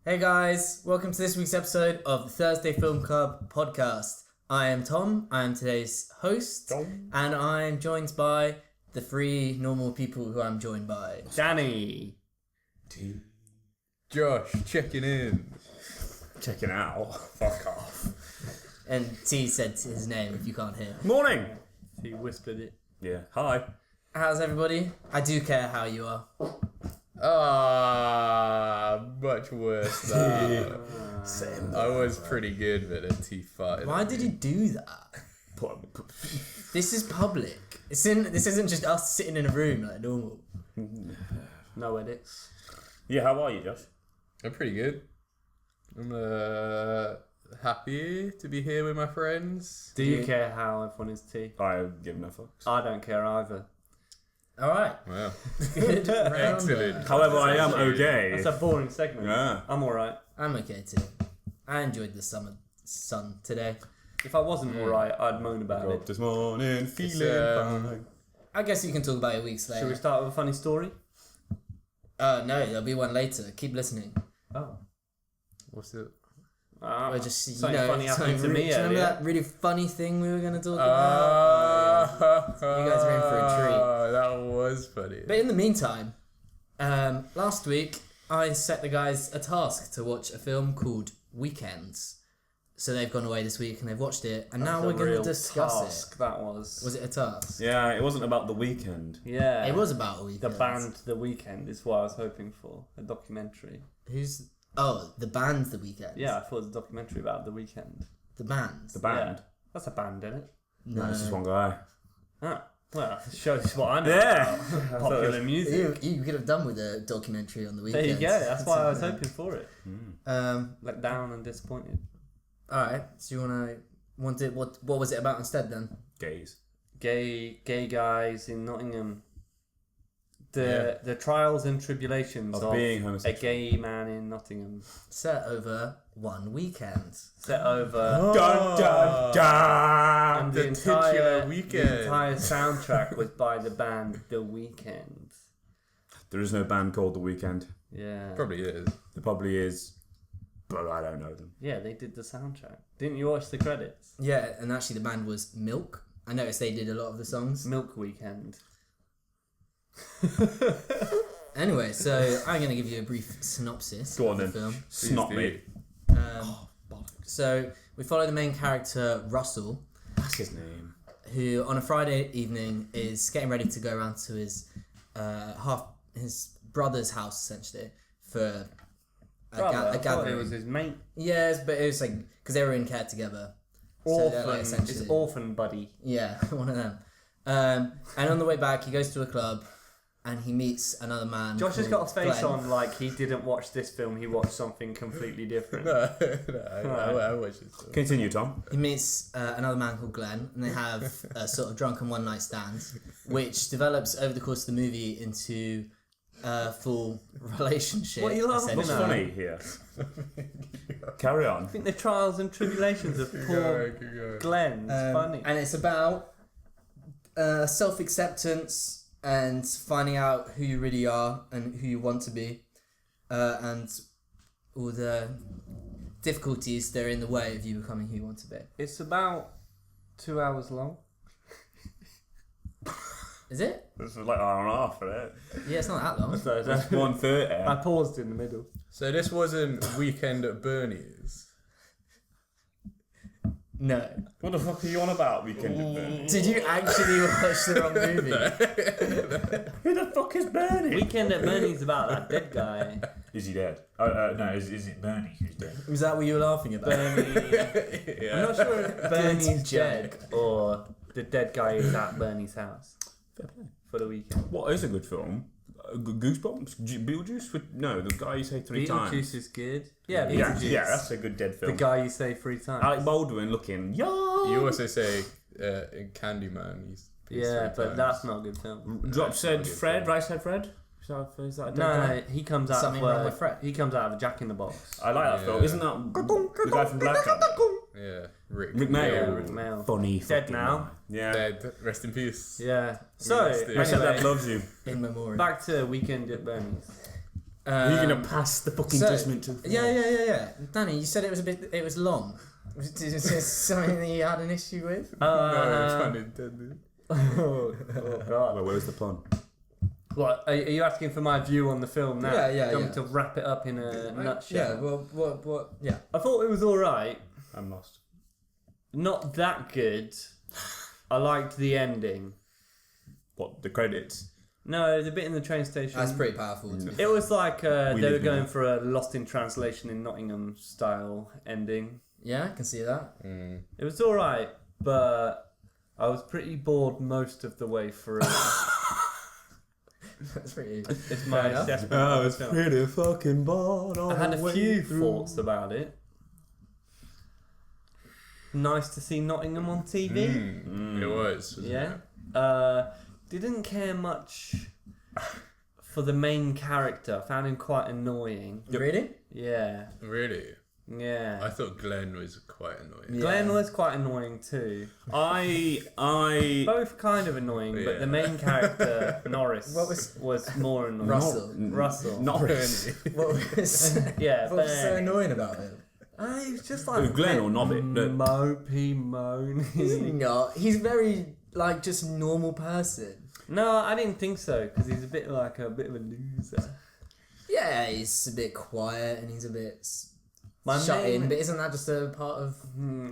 Hey guys, welcome to this week's episode of the Thursday Film Club podcast. I am Tom, I am today's host, and I'm joined by the three normal people who I'm joined by. Danny. T. Josh, checking in. Checking out. Fuck off. And T said his name if you can't hear. Morning. He whispered it. Yeah. Hi. How's everybody? I do care how you are. Much worse. Same. I was pretty good, but a T farted. Why did you do that? This is public. This isn't just us sitting in a room like normal. No edits. Yeah, how are you, Josh? I'm pretty good. I'm happy to be here with my friends. Do you care how everyone is T? I give no fucks. I don't care either. Alright. Wow. Good round. Excellent. However, I am okay. That's a boring segment. Yeah. I'm alright. I'm okay too. I enjoyed the summer sun today. If I wasn't alright, I'd moan about Woke it. up this morning feeling fine. I guess you can talk about your weeks later. Should we start with a funny story? No, there'll be one later. Keep listening. Oh. What's it? We're just, something funny happened to me do you remember earlier. that really funny thing we were going to talk about? You guys are in for a treat. That was funny. But in the meantime, last week I set the guys a task to watch a film called Weekends. So they've gone away this week and they've watched it, and now we're going to discuss task, it. That was. Was it a task? Yeah, it wasn't about the weekend. Yeah. It was about a weekend. The band The Weekend is what I was hoping for. A documentary. Who's? Oh, the band The Weekend. Yeah, I thought it was a documentary about The Weekend. The band. The band. Yeah. That's a band, isn't it? No, No, it's just one guy. Ah. Well, it shows what I know Yeah. about popular music. You could have done with a documentary on the There weekend. you go. That's why I was hoping for it. Um. Let down and disappointed. All right. So you what was it about instead then? Gays. Gay guys in Nottingham. The trials and tribulations Of of being a homosexual. gay man in Nottingham. Set over one weekend. Set over Dun dun dun. and the the titular weekend. entire soundtrack was by the band The Weekend. There is no band called The Weekend. Yeah. Probably is. There probably is, but I don't know them. Yeah, they did the soundtrack. Didn't you watch the credits? Yeah, and actually the band was Milk. I noticed they did a lot of the songs. Milk Weekend. Anyway, so I'm going to give you a brief synopsis Go on of the then. film. Snot do. me. So we follow the main character, Russell, That's his name. who on a Friday evening is getting ready to go around to his brother's house, essentially, for a I thought gathering. it was his mate. Yes, but it was like, because they were in care together. So they're, like, Orphan. His orphan buddy. Yeah, one of them. And on the way back, he goes to a club and he meets another man. Josh has got a face Glenn. on like he didn't watch this film, he watched something completely different. I watched it. Continue, Tom. He meets another man called Glenn, and they have a sort of drunken one night stand, which develops over the course of the movie into a full relationship. What are you laughing What's No. funny here? Carry on. I think the trials and tribulations of poor Glenn's funny. And it's about self-acceptance and finding out who you really are and who you want to be, and all the difficulties that are in the way of you becoming who you want to be. It's about 2 hours long. Is it? This is like an hour and a half for it. Yeah, it's not that long. So It's 1:30. I paused in the middle. So this wasn't Weekend at Bernie's. No. What the fuck are you on about, Weekend at Bernie's? Did you actually watch the wrong movie? Who the fuck is Bernie? Weekend at Bernie's about that dead guy. Is he dead? No, is it Bernie who's dead? Was that what you were laughing about? Bernie. I'm not sure if Bernie's dead joke. or the dead guy is at Bernie's house Fair play. for the weekend. What is a good film? Goosebumps? Beetlejuice? No, the guy you say three times. Beetlejuice is good. Yeah, Yeah, Beetlejuice. yeah, that's a good dead the film. guy you say 3 times. Alec Baldwin looking young. You also say in Candyman. Yeah, but that's not a good film. Drop said That's not a good Fred, film. Right said Fred? Is that a dead No, guy? he comes out Something of wrong with Fred? He comes out of Jack in the Box. I like that Yeah. film. Isn't that the guy from Black Adam? Yeah, Rick Mail. Rick Mail. Funny. Dead fucking now. man. Yeah. Dead. Rest in peace. Yeah. So, Rest in- I said that anyway, loves you. In memoriam. back to Weekend at Bernie's. You're gonna pass the fucking judgment to. Yeah. Danny, you said it was long. Was this something that you had an issue with? No, pun intended. Oh God. Well, where's the pun? What, are you asking for my view on the film now? Yeah. Do you want me to wrap it up in a nutshell? Yeah, well, what? Yeah. I thought it was alright. I'm lost. Not that good. I liked the ending. What, the credits? No, the bit in the train station. That's pretty powerful. It was like they were live going now. for a Lost in Translation in Nottingham style ending. Yeah, I can see that. It was alright, but I was pretty bored most of the way through. That's pretty. It's my Fair enough. assessment. I of the was film. pretty fucking bored. I had a few thoughts about it. Nice to see Nottingham on TV. It was. Wasn't Yeah. It? Didn't care much for the main character. Found him quite annoying. Really? Yeah. Really? Yeah. I thought Glenn was quite annoying. Yeah. Glenn was quite annoying too. I Both kind of annoying, but Yeah. the main character, Norris, What was- more annoying. Russell. Norris. What was? Yeah, What was so Bernie. annoying about it? He was just like Glenn or Nobbit? mopey, He's moany. not. He's very like just normal person. No, I didn't think so because he's a bit of a loser. Yeah, he's a bit quiet and he's a bit My shut main- in. But isn't that just a part of?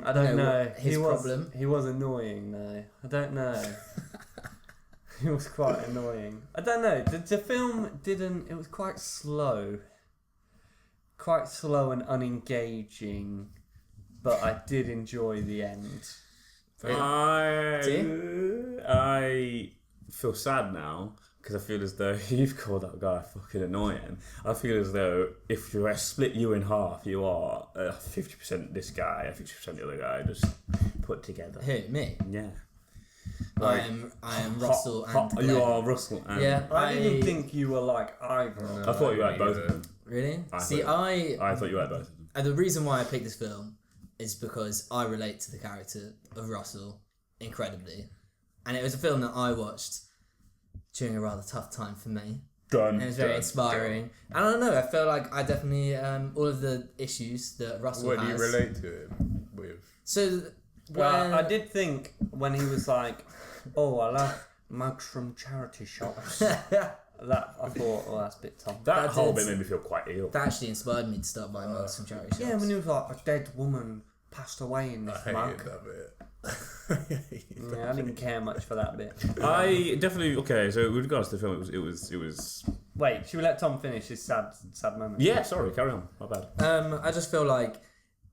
I don't know, know. his problem? He was annoying though. I don't know. He was quite annoying. I don't know. The film didn't. It was quite slow. Quite slow and unengaging, but I did enjoy the end. I feel sad now because I feel as though you've called that guy fucking annoying. I feel as though if you split you in half, you are 50% this guy, 50% the other guy, just put together. Who, me? Yeah. I am Russell and Glenn. You are Russell and... Yeah, I didn't think you were like either. I thought you had both of them. Really? I thought you had both of them. And the reason why I picked this film is because I relate to the character of Russell incredibly. And it was a film that I watched during a rather tough time for me. And it was very inspiring. And I don't know, I felt like I definitely, all of the issues that Russell What has. do you relate to him with? So, Well, I did think when he was like, "Oh, I love mugs from charity shops." That I thought, "Oh, that's a bit tough." That whole did- bit made me feel quite ill. That actually inspired me to start buying mugs from charity shops. Yeah, when he was like, "A dead woman passed away in this I mug." hated that bit. Yeah, I didn't care much for that bit. I definitely... Okay, so with regards to the film, it was... Wait, should we let Tom finish his sad moment? Yeah, sorry, carry on. My bad. I just feel like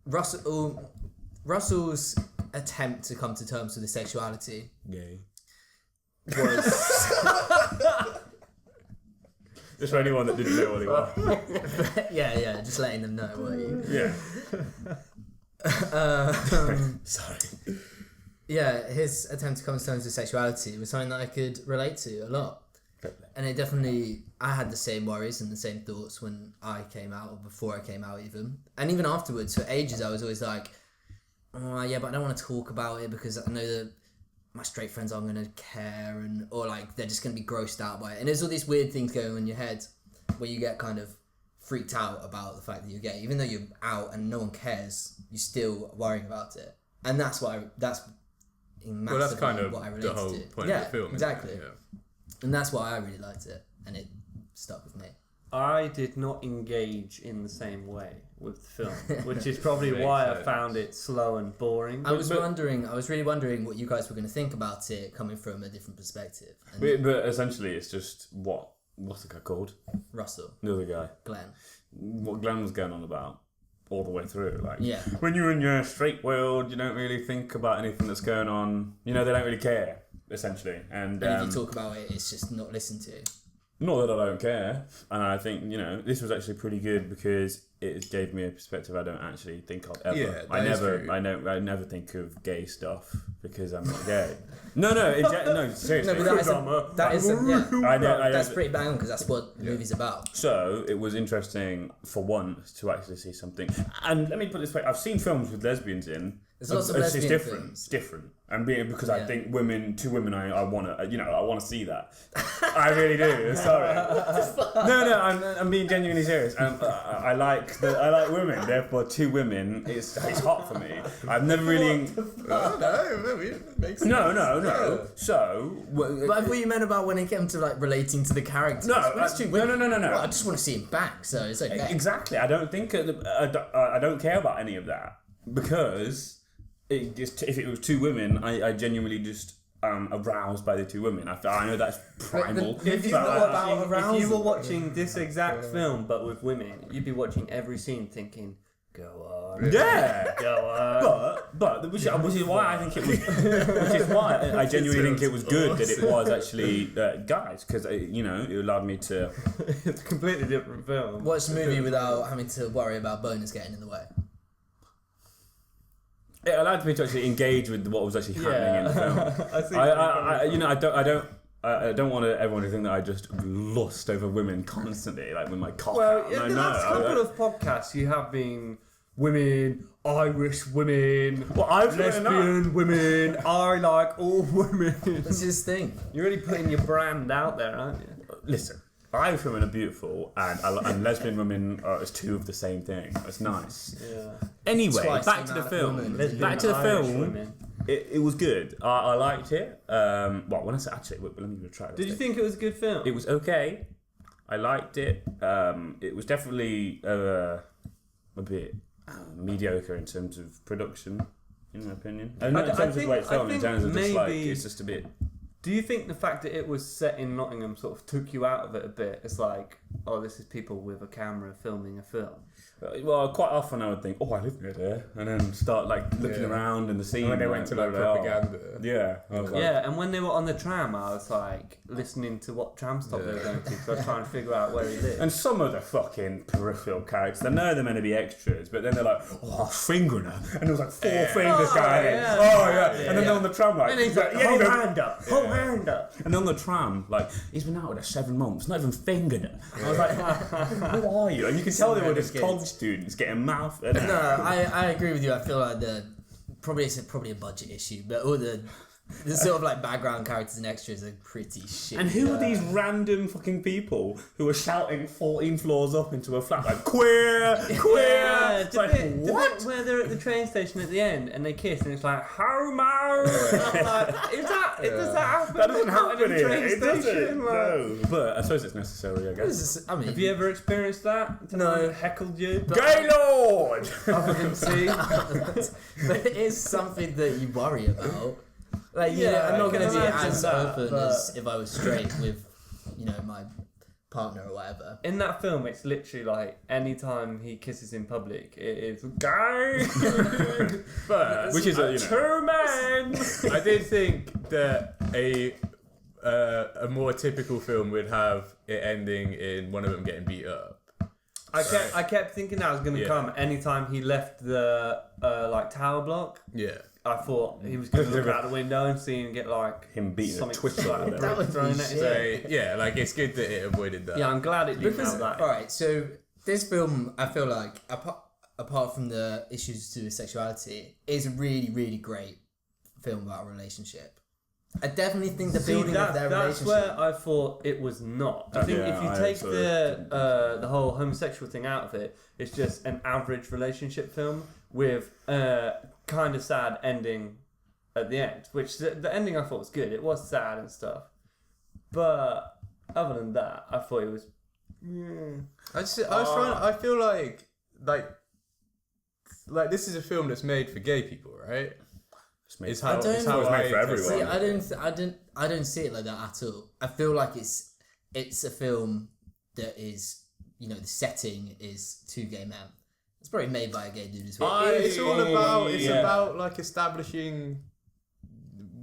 Russell's attempt to come to terms with his sexuality Gay. was Just for anyone that didn't know what he was. yeah, just letting them know what you. Yeah. Sorry. Yeah, his attempt to come to terms with sexuality was something that I could relate to a lot. And it definitely, I had the same worries and the same thoughts when I came out, or before I came out even. And even afterwards, for ages, I was always like, oh, yeah, but I don't want to talk about it because I know that my straight friends aren't going to care, or like they're just going to be grossed out by it. And there's all these weird things going on in your head where you get kind of freaked out about the fact that you're gay. Even though you're out and no one cares, you're still worrying about it. And that's what that's kind of what I related the whole to. point Yeah, of the film. isn't exactly. it? Yeah. And that's why I really liked it, and it stuck with me. I did not engage in the same way with the film, which is probably Makes why I sense. found it slow and boring. I was really wondering what you guys were going to think about it coming from a different perspective. And But essentially, it's just what's the guy called? Russell, The other guy. Glenn. What Glenn was going on about all the way through. Like, Yeah. when you're in your straight world, you don't really think about anything that's going on. You know, they don't really care, essentially. And And if you talk about it, it's just not listened to. not that I don't care. And I think, you know, this was actually pretty good because it gave me a perspective I don't actually think of ever. Yeah, I that is never, true. I never think of gay stuff because I'm not gay. no, seriously. No, but that's I pretty bang on because that's what the movie's about. So it was interesting for once to actually see something. And let me put it this way: I've seen films with lesbians in There's lots of It's lesbian different. films. It's different. And because I Yeah. think two women, I want to, I want to see that. I really do. Sorry. No, I'm being genuinely serious. I like women. Therefore, two women, it's hot for me. I've never really. No, it makes sense. No. Yeah. So. But I thought you meant about when it came to like relating to the characters. No, Well, that's too no. Well, I just want to see him bang, so it's okay. Exactly. I don't think I don't care about any of that because if it was two women, I genuinely just aroused by the two women. I know that's primal. If you, but, were about watching, if arousal. you were watching this exact film but with women, you'd be watching every scene thinking, "Go on, yeah. go on." But which is why I think it was. Which is why I genuinely think it was good that it was actually guys, because it allowed me to. It's a completely different film. Watch the movie without having to worry about boners getting in the way. It allowed me to actually engage with what was actually happening in the film. I think I don't want everyone to think that I just lust over women constantly, like with my cock. Well, out. in the last couple of podcasts, you have been women, Irish women, lesbian women. I like all women. That's his thing. You're really putting your brand out there, aren't you? Listen, Irish women are beautiful, and lesbian women are two of the same thing. It's nice. Yeah. Anyway, Twice back the to the amount of film. women. Back to the Irish film. women. It was good. I liked it. Well, when I say actually, let me retract. Did you think it was a good film? It was okay. I liked it. It was definitely a bit mediocre in terms of production, in my opinion. And not in terms of the way it's filmed, in terms of just like it's just a bit. Do you think the fact that it was set in Nottingham sort of took you out of it a bit? It's like, oh, this is people with a camera filming a film. Well, quite often I would think, oh, I live near there, and then start like looking around in the scene. And when they went to like propaganda. Yeah, I was like, Yeah, and when they were on the tram, I was like listening to what tram stop they were going to, because I was trying to figure out where he lived. And some of the fucking peripheral characters, I know they're meant to be extras, but then they're like, oh, I was fingering her, and there was like four fingers going in. yeah. Oh yeah, and then they're on the tram like, And he's like, yeah, hold he goes- hand up, hold hand up. and on the tram like, he's been out with her 7 months, not even fingered her. I was like, who are you? And you can tell they were just college students getting mouth. No, I agree with you. I feel like it's probably a budget issue, but all the sort of like background characters and extras are pretty shit. And who are these random fucking people who are shouting 14 floors up into a flat like queer, queer? Yeah, It's like, what? where they're at the train station at the end and they kiss and it's like homo. I'm like, does that happen? That doesn't happen at a here. train It doesn't. station? Like- No. But I suppose it's necessary, I guess. This is, I mean, Have you ever experienced that? No. Heckled you? Gaylord! Other than see? but it is something that you worry about. Like, Yeah, I'm not I going to can be imagine as that, open but- as if I was straight with, my partner or whatever. In that film, it's literally like anytime he kisses in public, it is gay. But Which is Two men. I did think that a more typical film would have it ending in one of them getting beat up. I kept thinking that was going to Yeah. come anytime he left the tower block. Yeah. I thought he was going to look out the window and see him get like Him beating a something twister like or whatever. That would thrown be at his shit. head. So yeah, like it's good that it avoided that. Yeah, I'm glad it didn't Because, have that. alright, so this film, I feel like, apart from the issues to sexuality, is a really, really great film about a relationship. I definitely think the building of their that's relationship... where I thought it was not. I think Yeah, if you I take also the whole homosexual thing out of it, it's just an average relationship film with a kind of sad ending at the end. Which the ending I thought was good. It was sad and stuff, but other than that, I thought it was. I feel like this is a film that's made for gay people, right? It's how don't- it's how It's made for I everyone. See, I don't see it like that at all. I feel like it's a film that is, the setting is two gay men. It's probably made by a gay dude as well. It's all about Yeah. about like establishing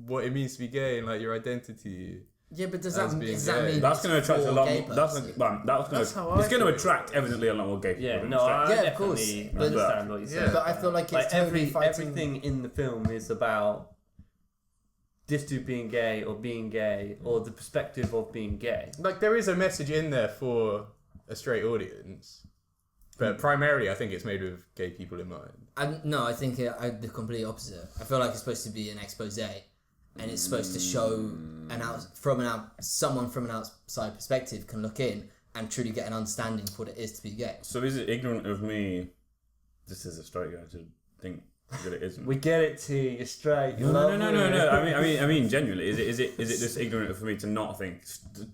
what it means to be gay and like your identity. Yeah, but does As that being mean gay. That's going to it's attract for a lot gay more. That's person? That's how I it's going feel to it attract evidently a lot more gay people. Yeah, than no, straight. I Yeah, of course. definitely But- understand what you said. Yeah. But I feel like it's Like totally fighting... everything in the film is about this dude being gay or the perspective of being gay. Like there is a message in there for a straight audience. But primarily, I think it's made with gay people in mind. No, I think the complete opposite. I feel like it's supposed to be an expose, and it's supposed to show someone from an outside perspective can look in and truly get an understanding of what it is to be gay. So is it ignorant of me, just as a straight guy, to think that it isn't? We get it to you straight. No. I mean, genuinely, is it just ignorant for me to not think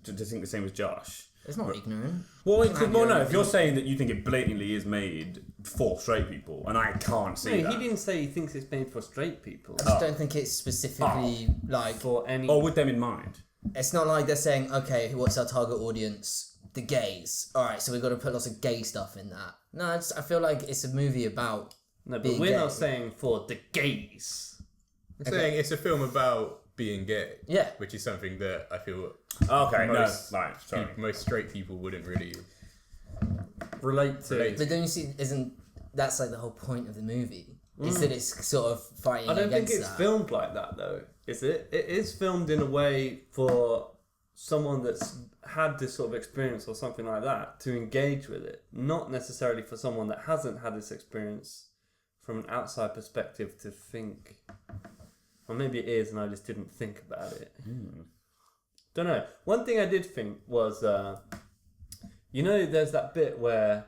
to think the same as Josh? It's not ignorant. Well, no. If you're saying that you think it blatantly is made for straight people, and I can't see that. He didn't say he thinks it's made for straight people. I just don't think it's specifically for any. Or with them in mind. It's not like they're saying, okay, what's our target audience? The gays. All right, so we've got to put lots of gay stuff in that. No, I feel like it's a movie about. No, but we're not saying for the gays. I'm saying it's a film about being gay. Yeah. Which is something that I feel most straight people wouldn't really relate to. But don't you see, that's like the whole point of the movie? Is that it's sort of fighting against that. I don't think it's filmed like that though, is it? It is filmed in a way for someone that's had this sort of experience or something like that to engage with it. Not necessarily for someone that hasn't had this experience from an outside perspective to think. Or maybe it is and I just didn't think about it. Don't know. One thing I did think was, there's that bit where...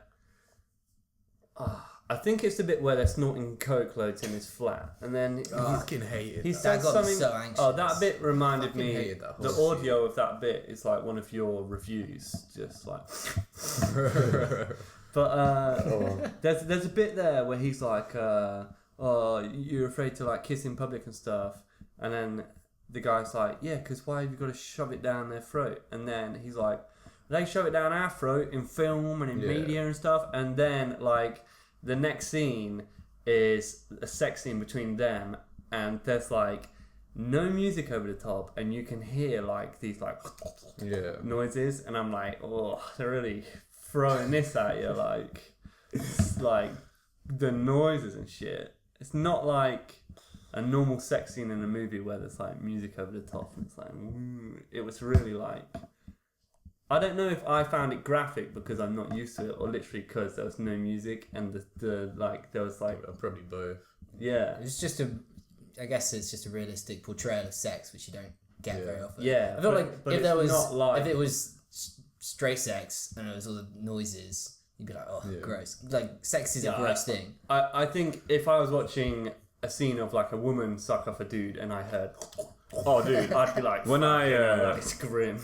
I think it's the bit where they're snorting coke loads in his flat. And then... I fucking hated he that. said That got me something... so anxious. Oh, that bit reminded me... hated that The whole audio of that bit is like one of your reviews. Just like... But there's a bit there where he's like... you're afraid to like kiss in public and stuff, and then the guy's like, yeah, because why have you got to shove it down their throat? And then he's like, they shove it down our throat in film and in media and stuff. And then like the next scene is a sex scene between them, and there's like no music over the top, and you can hear like these like noises, and I'm like, oh, they're really throwing this at you, like it's like the noises and shit. It's not like a normal sex scene in a movie where there's like music over the top and it's like, it was really like, I don't know if I found it graphic because I'm not used to it, or literally because there was no music and the like there was like probably both. Yeah, It's just I guess it's just a realistic portrayal of sex, which you don't get very often. Yeah, I feel like if there was, not like, if it was straight sex and it was all the noises, you'd be like, oh, gross. Like, sex is a gross thing. I think if I was watching a scene of like a woman suck off a dude and I heard, oh dude, I'd be like, when it's grim.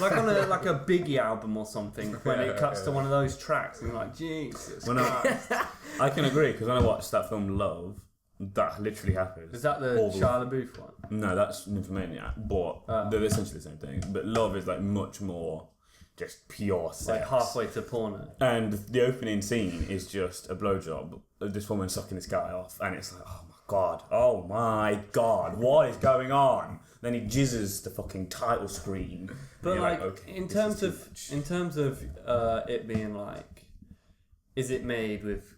Like on a Biggie album or something, when it cuts to one of those tracks and you're like, Jesus Christ. I can agree, because when I watched that film Love, that literally happens. Is that the Shia LaBeouf one? No, that's Nymphomaniac, but they're essentially the same thing. But Love is like much more just pure sex. Like halfway to porno. And the opening scene is just a blowjob of this woman sucking this guy off, and it's like, oh my god, what is going on? Then he jizzes the fucking title screen. But like, okay, in terms of it being like, is it made with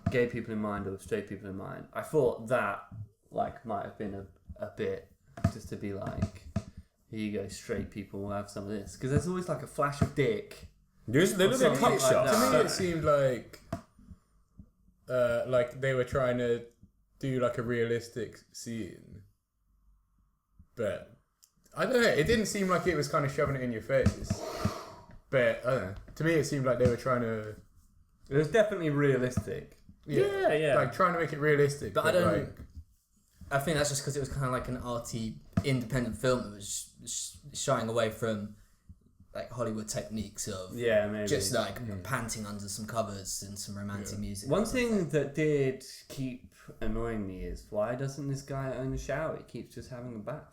gay people in mind or straight people in mind? I thought that like might have been a bit just to be like, here you go, straight people will have some of this, because there's always like a flash of dick. There's a little bit of cock shots. To me, it seemed like they were trying to do like a realistic scene, but I don't know. It didn't seem like it was kind of shoving it in your face. But I don't know. To me, it seemed like they were trying to. It was definitely realistic. Yeah. Like trying to make it realistic. But I don't. I think that's just because it was kind of like an arty, independent film that was shying away from like Hollywood techniques of maybe just like panting under some covers and some romantic music. One thing that did keep annoying me is, why doesn't this guy own a shower? He keeps just having a bath.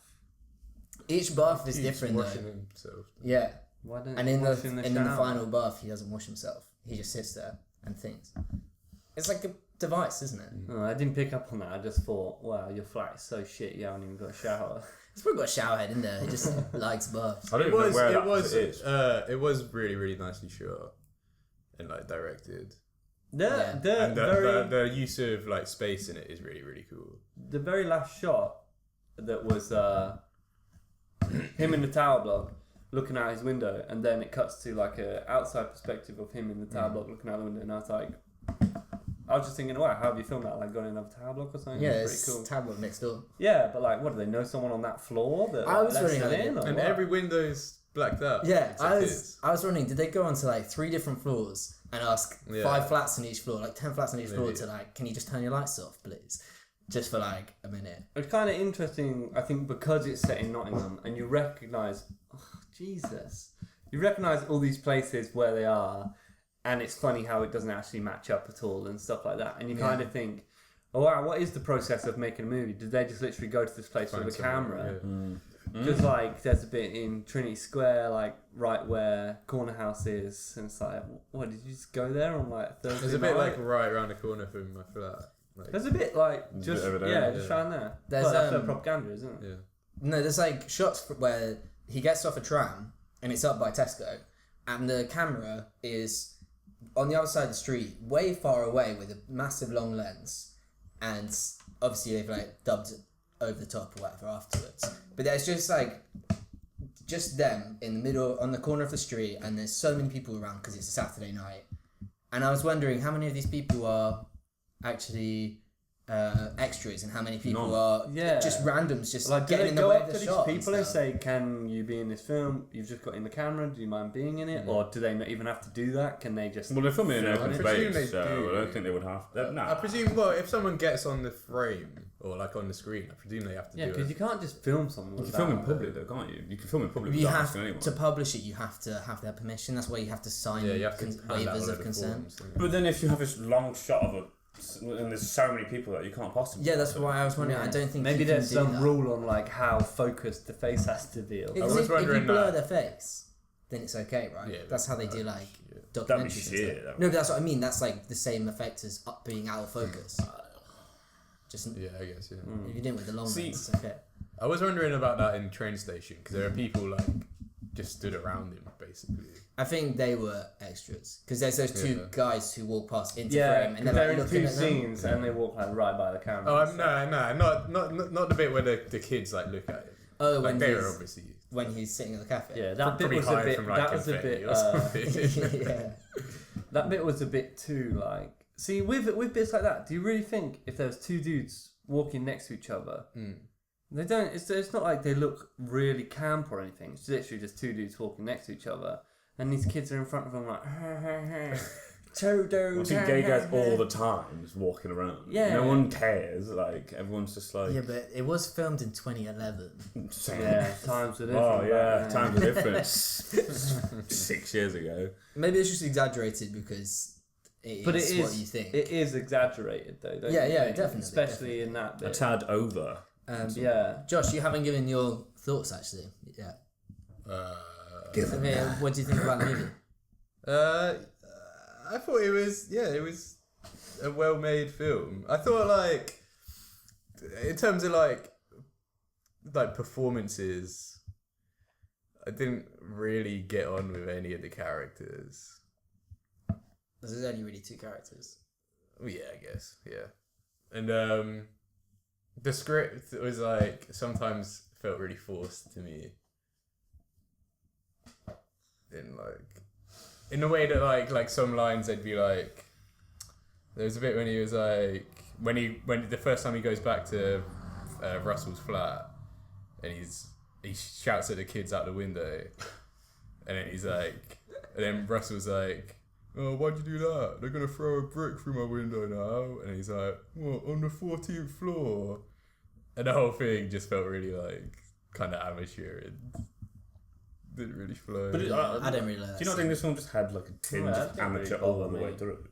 Each bath is different washing though. himself. Yeah. Why don't And he in wash the in the final bath, he doesn't wash himself. He just sits there and thinks. It's like a device, isn't it? Oh, I didn't pick up on that. I just thought, wow, your flat is so shit. You haven't even got a shower. He's probably got a shower head in there. He just likes baths. I don't even know where that is. It was really, really nicely shot and like directed. The use of like space in it is really, really cool. The very last shot that was him in the tower block looking out his window, and then it cuts to like a outside perspective of him in the tower block looking out the window, and I was like, I was just thinking, wow, how have you filmed that? Like going in another tower block or something? Yeah, It's it's pretty cool. tablet next door. Yeah, but like, what do they know someone on that floor that I was lets wondering them how they in? did- Or And what? every window's blacked out. Yeah, except I his. was wondering, did they go onto like 3 different floors and ask Yeah. 5 flats on each floor, like 10 flats on each floor, Maybe. to like, can you just turn your lights off, please, just for like a minute? It's kind of interesting, I think, because it's set in Nottingham and you recognise, you recognise all these places where they are, and it's funny how it doesn't actually match up at all and stuff like that. And you kind of think, oh wow, what is the process of making a movie? Did they just literally go to this place Find with a someone, camera? yeah. Because like there's a bit in Trinity Square, like right where Corner House is, and it's like, what, did you just go there on like Thursday There's a bit night? like right around the corner from my flat. Like, There's a bit like There's a just bit over there, yeah, yeah. just around there. There's, Well, that's um, for propaganda, isn't it? yeah. No, there's like shots where he gets off a tram and it's up by Tesco, and the camera is on the other side of the street, way far away, with a massive long lens, and obviously they've like dubbed it over the top or whatever afterwards. But there's just them in the middle on the corner of the street, and there's so many people around because it's a Saturday night. And I was wondering how many of these people are actually extras, and how many people None. are Yeah. just randoms, just Like, do getting they in the go way up of to the these shot. people and say, "Can you be in this film? You've just got in the camera. Do you mind being in it?" Or do they not even have to do that? Can they just? Well, they're filming in film open it? I presume space, they so do. I don't think they would have to. Nah. I presume, well, if someone gets on the frame or like on the screen, I presume they have to Yeah, do because it. you can't just film someone. You can without film in it. public though, can't you? You can film in public You without have asking anyone. to publish it. You have to have their permission. That's why you have to sign Yeah, you have to hand out a waivers load of consent. forms, don't you? But then if you have this long shot of and there's so many people that you can't possibly. Yeah, that's why I was wondering. I don't think Maybe you can there's do some that. rule on like how focused the face has to be. Or- Because was if you wondering blur that. their face, then it's okay, right? Yeah, that's how they do like That'd documentaries. be and shit. stuff. That No, but that's what I mean. That's like the same effect as up being out of focus. Just Yeah, I guess, yeah. if you do it with the long See- lens, it's okay. I was wondering about that in train station because there are people like just stood around him basically. I think they were extras because there's those two Yeah. guys who walk past into Yeah, frame and because they're they're like in looking two at them. scenes and they walk like right by the camera. Oh, not the bit where the kids like look at him. Oh, Like when they were he's obviously when he's sitting at the cafe. Yeah, that bit probably was a hired bit. from like That was a confetti bit. or something. yeah. That bit was a bit too like. See, with bits like that, do you really think if there was two dudes walking next to each other, they don't? It's not like they look really camp or anything. It's literally just two dudes walking next to each other, and these kids are in front of them like. I see gay guys all the time just walking around. Yeah. No one cares. Like everyone's just like. Yeah, but it was filmed in 2011. saying, Yeah, times are different. Oh yeah, back then. times are different. 6 years ago. Maybe it's just exaggerated because But it it's is what you think. It is exaggerated though. Don't Yeah, you yeah, think? definitely, Especially in that A bit. tad over. Yeah. Josh, you haven't given your thoughts actually. Yeah. Uh, I mean, what do you think about the movie? I thought it was a well-made film. I thought like in terms of like performances, I didn't really get on with any of the characters. There's only really 2 characters. Well, yeah, I guess, yeah. And the script was like sometimes felt really forced to me. In the way that like some lines they'd be like, there was a bit when he was like when the first time he goes back to Russell's flat and he shouts at the kids out the window and then he's like, and then Russell's like, oh, why'd you do that? They're gonna throw a brick through my window now. And he's like, what, on the 14th floor? And the whole thing just felt really like kind of amateur and didn't really flow. But I don't really like that. Do you not think this film just had like a tinge Yeah, of that didn't amateur really all bother the way me. through?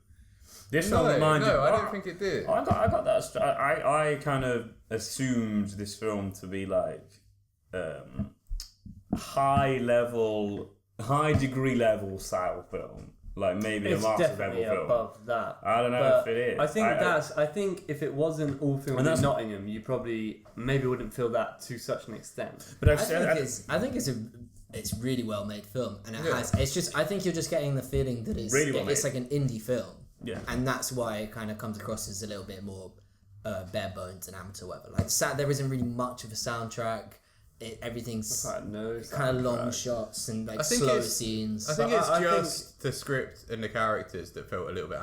This no, film reminded. I don't think it did. I got that. I kind of assumed this film to be like high degree level style film, like maybe It's a master level definitely film. above that. I don't know But if it is. I think if it wasn't all filmed And in that's- Nottingham, you probably maybe wouldn't feel that to such an extent. But I think it's really well made film, and it has. It's just I think you're just getting the feeling that it's Really well it's made. like an indie film, Yeah. and that's why it kind of comes across as a little bit more bare bones and amateur, whatever. Like there isn't really much of a soundtrack. Everything's kind of long shots and like slow scenes. I think But it's I just the script and the characters that felt a little bit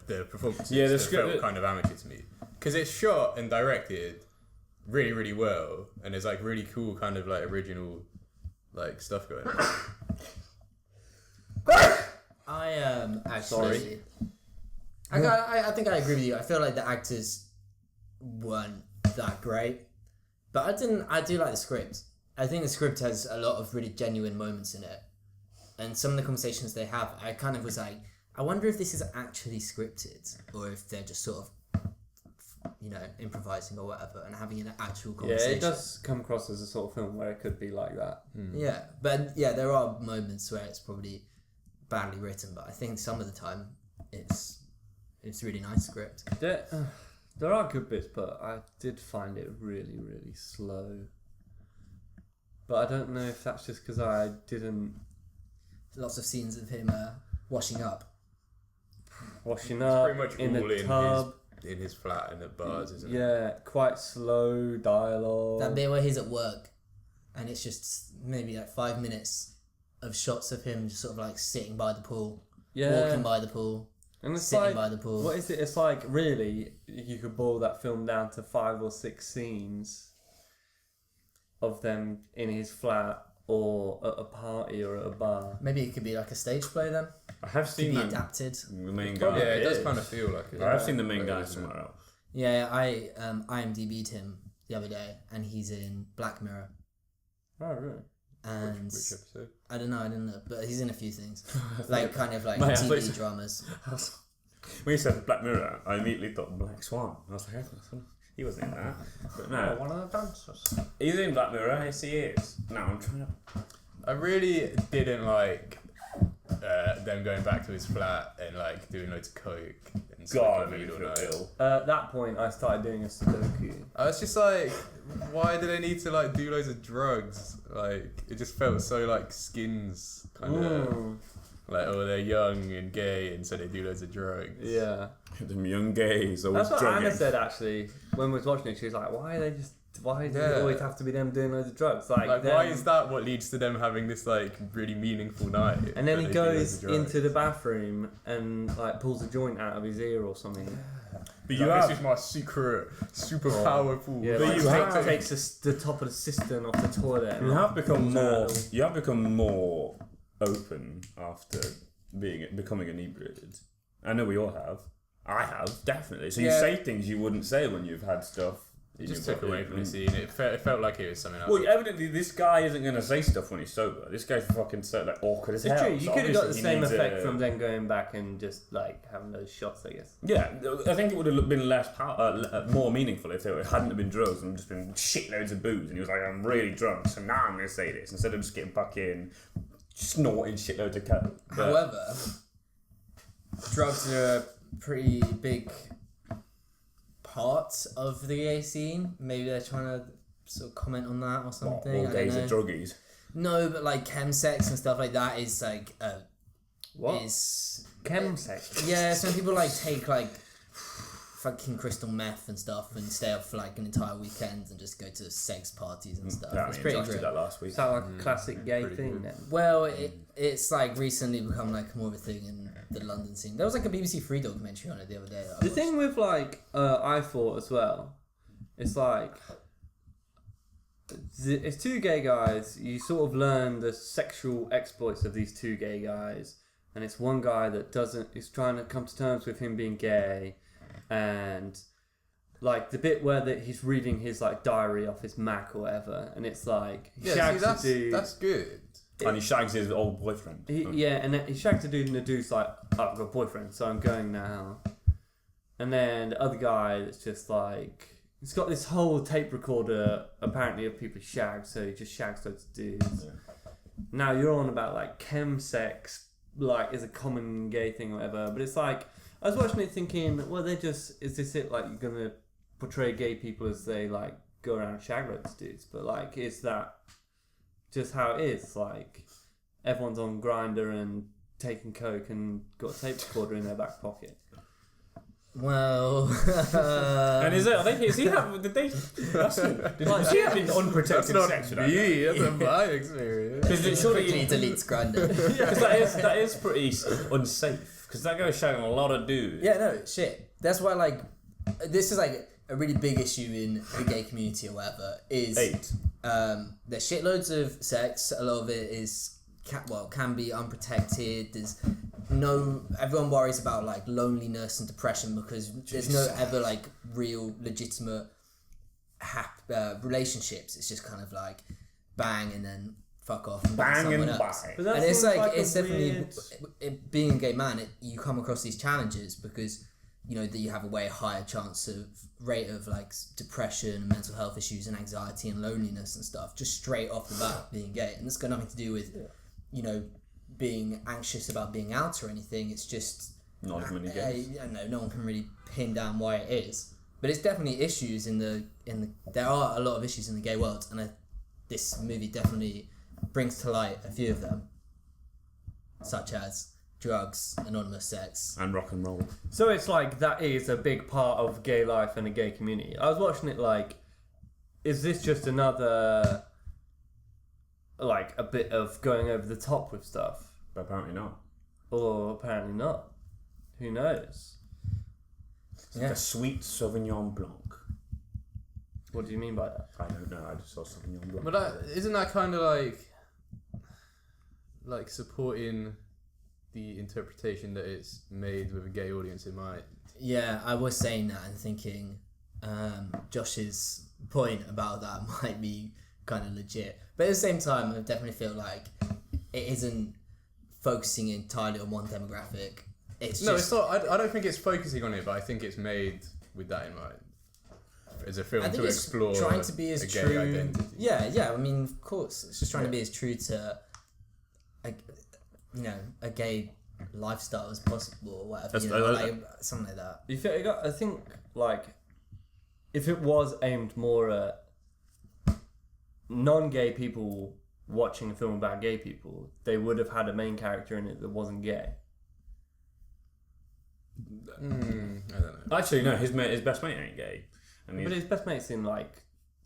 the performances. Yeah, the that script felt kind of amateur to me because it's shot and directed really, really well, and there's like really cool kind of like original like stuff going on. I actually. I think I agree with you. I feel like the actors weren't that great, but I do like the script. I think the script has a lot of really genuine moments in it, and some of the conversations they have, I kind of was like, I wonder if this is actually scripted or if they're just sort of, improvising or whatever and having an actual conversation. Yeah, it does come across as a sort of film where it could be like that. Yeah, but yeah, there are moments where it's probably badly written, but I think some of the time it's really nice script. There are good bits, but I did find it really, really slow. But I don't know if that's just because I didn't... Lots of scenes of him washing up. Washing up, pretty much in all the tub. in his flat and the bars, isn't it? Yeah, quite slow dialogue. That bit where he's at work and it's just maybe like 5 minutes of shots of him just sort of like sitting by the pool, walking by the pool, and it's sitting like, by the pool. What is it? It's like, really, you could boil that film down to 5 or 6 scenes of them in his flat or at a party or at a bar. Maybe it could be like a stage play then. I have Could seen be that. adapted. The main Yeah, guy. it does kind of feel like it. I have seen the main guy somewhere else. Yeah, I IMDb'd him the other day and he's in Black Mirror. Oh, really? And Which episode? I don't know, but he's in a few things. Like kind of like Mate, I TV thought you- dramas. When you said Black Mirror, I immediately thought Black Swan. I was like, he wasn't in that. But no, One of the dancers. he's in Black Mirror. Yes, he is. No, I'm trying to. I really didn't like them going back to his flat and like doing loads of coke and God, smoking made weed me all feel night. ill. At that point, I started doing a Sudoku. I was just like, why do they need to like do loads of drugs? Like it just felt so like Skins kind of like, oh, they're young and gay and so they do loads of drugs. Yeah. Them young gays always That's what Anna drugging. said, actually, when we was watching it. She was like, why does it always have to be them doing loads of drugs? Like why is that what leads to them having this like really meaningful night? And then where he they do loads goes of drugs? into the bathroom and like pulls a joint out of his ear or something. But Like, you this have. is my secret, super powerful. Yeah, But like, you have- takes the top of the cistern off the toilet. And You have become pulls more. out. You have become more open after becoming inebriated. I know we all have. I have definitely. So you Yeah. say things you wouldn't say when you've had stuff. It just took away from the scene. It felt like it was something else. Well, evidently this guy isn't going to say stuff when he's sober. This guy's fucking so like awkward as It's hell. true. You So could have got the obviously same he needs effect a- from then going back and just like having those shots, I guess. Yeah, I think it would have been less more meaningful if it hadn't been drugs and just been shitloads of booze. And he was like, "I'm really drunk, so now I'm going to say this," instead of just getting back in, snorting shitloads of coke. But- However, drugs are a pretty big part of the gay scene. Maybe they're trying to sort of comment on that or What, something. all I don't gays know. are druggies. No, but like chemsex and stuff like that is like What? is Chemsex. yeah. Some people like take like fucking crystal meth and stuff and stay up for like an entire weekend and just go to sex parties and stuff. Yeah, It's I mean, pretty Josh did grim. that last week. Is that like a classic gay pretty thing good. then? Well, it's like recently become like more of a thing in the London scene. There was like a BBC Three documentary on it the other day. that I The watched. thing with like I thought as well, it's like it's two gay guys. You sort of learn the sexual exploits of these two gay guys, and it's one guy that is trying to come to terms with him being gay, and like the bit where he's reading his like diary off his Mac or whatever, and it's like he shags a dude. that's good. And he shags his old boyfriend. And then he shags a dude, and the dude's like, oh, "I've got a boyfriend, so I'm going now." And then the other guy that's just like, he's got this whole tape recorder apparently of people he shags, so he just shags loads of dudes. Yeah. Now you're on about like chemsex, like is a common gay thing or whatever, but it's like I was watching it thinking, well, is this it? Like you're gonna portray gay people as they like go around and shag loads of dudes, but like is that just how it is? Like everyone's on Grindr and taking coke and got a tape recorder in their back pocket. Well, And is he have? Did they? Is he having unprotected sex with that guy? me. That's my experience. Because surely quickly deletes Grindr. because that is pretty unsafe. Because that guy's shagging a lot of dudes. Yeah, no, shit. That's why, like, this is, like, a really big issue in the gay community or whatever, is... 8. There's shitloads of sex. A lot of it is, can be unprotected. There's no... Everyone worries about, like, loneliness and depression because there's no ever, like, real, legitimate relationships. It's just kind of, like, bang and then fuck off and bang someone else. Bye. And it's like it's definitely being a gay man. You come across these challenges because you know that you have a way higher chance of rate of like depression and mental health issues and anxiety and loneliness and stuff just straight off the bat being gay. And it's got nothing to do with you know being anxious about being out or anything. It's just not as many gays. No one can really pin down why it is. But it's definitely issues in the there are a lot of issues in the gay world, and this movie definitely brings to light a few of them, such as drugs, anonymous sex, and rock and roll. So it's like that is a big part of gay life and a gay community. I was watching it like, is this just another, like a bit of going over the top with stuff? But apparently not. Or apparently not. Who knows? A sweet Sauvignon Blanc. What do you mean by that? I don't know. I just saw Sauvignon Blanc. But isn't that kind of like supporting the interpretation that it's made with a gay audience in mind? Yeah, I was saying that and thinking Josh's point about that might be kind of legit. But at the same time, I definitely feel like it isn't focusing entirely on one demographic. It's not. I don't think it's focusing on it, but I think it's made with that in mind. As a film I think to it's explore trying to be as a gay true. identity. Yeah. I mean, of course, it's just trying to be as true to, a gay lifestyle as possible or whatever. Something like that. I think like, if it was aimed more at non-gay people watching a film about gay people, they would have had a main character in it that wasn't gay. I don't know. Actually, no. His best mate ain't gay. But his best mate's in like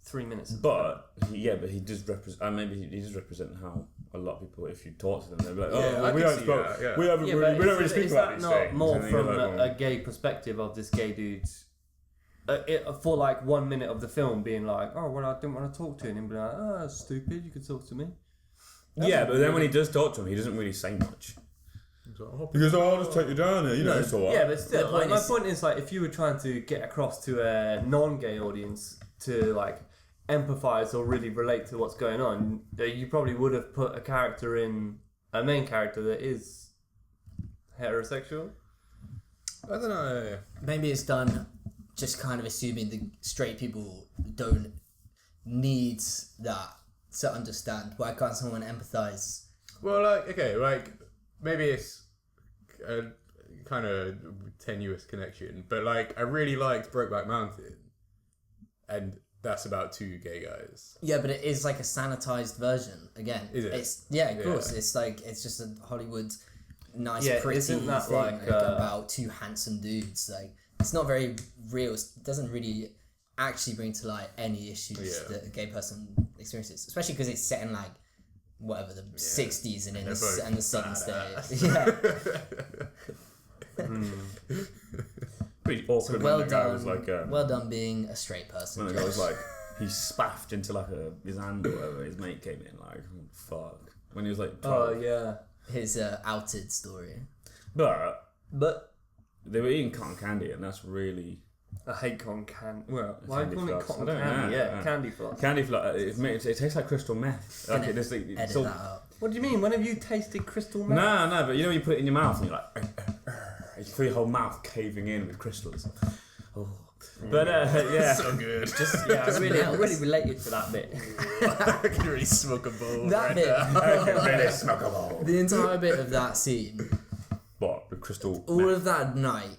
3 minutes. But he does represent. Maybe he does represent how a lot of people, if you talk to them, they'll be like, Yeah, "Oh, we don't speak. We don't really speak about these things." More And then from you're like, a gay perspective of this gay dude, for like 1 minute of the film being like, "Oh, well, I didn't want to talk to him," and be like, "Oh, that's stupid. You could talk to me." Yeah, but then when he does talk to him, he doesn't really say much. He goes, "Oh, I'll just take you down there." You know, it's all right. Yeah, but still, The point my is- point is like, if you were trying to get across to a non-gay audience to like empathize or really relate to what's going on, you probably would have put a main character that is heterosexual. I don't know. Maybe it's done just kind of assuming the straight people don't need that to understand. Why can't someone empathize? Well, maybe it's a kind of tenuous connection, but like I really liked Brokeback Mountain, and that's about 2 gay guys. Yeah, but it is like a sanitized version. Again, Is it? It's of course. It's like it's just a Hollywood nice, pretty isn't that thing like, about 2 handsome dudes. Like it's not very real. It doesn't really actually bring to light any issues that a gay person experiences, especially because it's set in like whatever the 60s and in the Southern state. Yeah. Pretty awkward. So well when the guy done. was like, well done being a straight person. when the guy was like, he spaffed into like his hand or whatever. His mate came in like, oh, fuck. When he was like 12. Oh yeah. His outed story. But But they were eating cotton candy, and that's really I hate cotton candy. Well, why Candy call it floss. cotton I don't candy? know, Yeah, yeah. candy floss. candy floss. It tastes like crystal meth. Like Edit it's that all, out. What do you mean? When have you tasted crystal meth? no, but you know you put it in your mouth and you're like, you feel your whole mouth caving in with crystals. Oh. But yeah, So good. Just Yeah, I really, smells. really related to that bit. I can really smoke a bowl. That right bit. now. I can really smoke a bowl. The entire bit of that scene, What with crystal? all meth? of that night,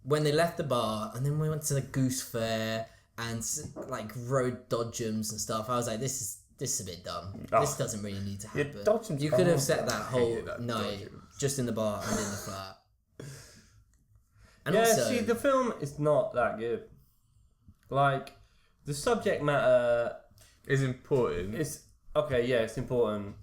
when they left the bar and then we went to the Goose Fair and like rode dodgems and stuff, I was like, this is a bit dumb. This doesn't really need to Yeah, happen. dodgems You could are- have set that whole hated that night dodgems. just in the bar and in the flat. And Yeah, also, see, the film is not that good. Like, the subject matter Is important. is okay. Yeah, it's important,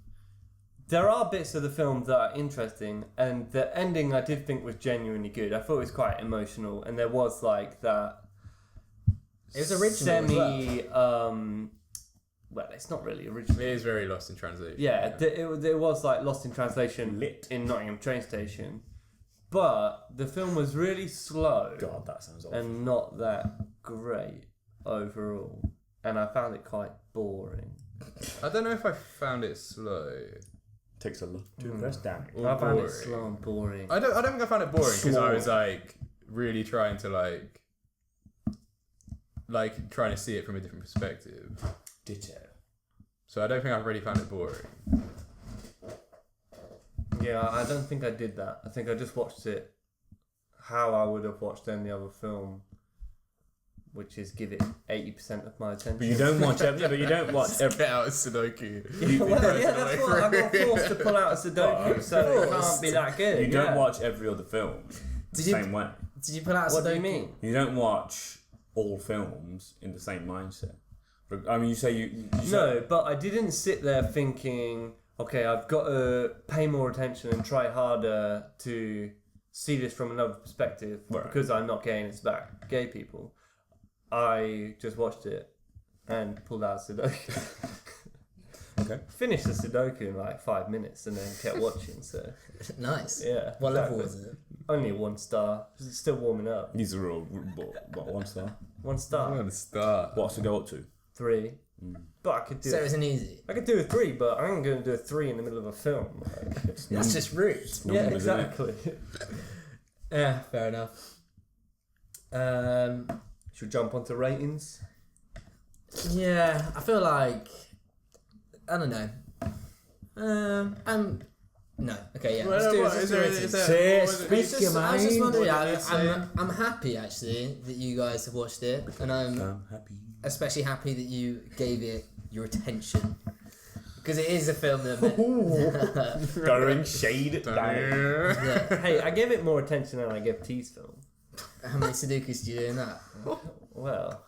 There are bits of the film that are interesting, and the ending I did think was genuinely good. I thought it was quite emotional, and there was like that. It was original Well, it's not really original. It is very lost in translation. Yeah, it was like lost in translation Lit. in Nottingham train station, but the film was really slow God, that sounds awful. and not that great overall, and I found it quite boring. I don't know if I found it slow. Takes a lot to press down. I found boring. it slow and boring. I don't think I found it boring because I Slow. was like really trying to trying to see it from a different perspective. Ditto. So I don't think I've really found it boring. Yeah, I don't think I did that. I think I just watched it how I would have watched any other film, which is give it 80% of my attention. But you don't watch every. But you don't watch every. Get out of Sudoku. That's what I got forced to pull out a Sudoku, so it can't be that good. You don't watch every other film the same way. Did you pull out? What do you mean? You don't watch all films in the same mindset. I mean, you say you No, but I didn't sit there thinking, okay, I've got to pay more attention and try harder to see this from another perspective because I'm not gay and it's about gay people. I just watched it and pulled out Sudoku. Okay. Finished the Sudoku in like 5 minutes and then kept watching. So Nice. yeah. What level exactly. was it? Only 1 star. It's still warming up. These are all what 1 star. 1 star. I'm gonna start. What's to go up to? 3. But I could do. So it was an easy. I could do a 3, but I'm going to do a 3 in the middle of a film. Like, That's just rude. yeah, Normal, isn't it? exactly. Yeah, fair enough. Should we jump onto ratings? Yeah, I feel like I don't know. No. Okay, yeah. Well, Let's do what, it. is there- Let's do is it. there- what was it? It's just, I was just wondering. What did it say? I'm happy actually that you guys have watched it, and I'm happy. especially happy that you gave it your attention because it is a film that. Throwing shade down. Yeah. Hey, I gave it more attention than I gave T's film. How many Sudokus do you do in that? Well,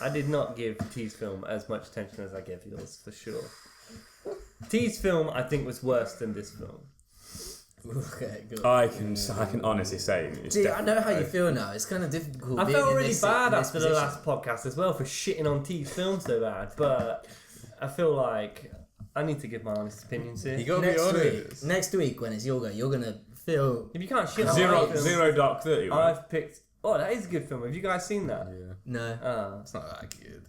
I did not give T's film as much attention as I gave yours, for sure. T's film, I think, was worse than this film. Okay, good. I can honestly say. It's See, I know how you definitely- feel now. It's kind of difficult. I being felt in really this- bad in this after the position. last podcast as well for shitting on T's film so bad, but I feel like I need to give my honest opinions here. You gotta be honest. Next week when it's your go, you're gonna feel. If you can't shit on Zero, my film, zero Dark 30. Right? I've picked. Oh, that is a good film. Have you guys seen that? Yeah. No. It's not that good.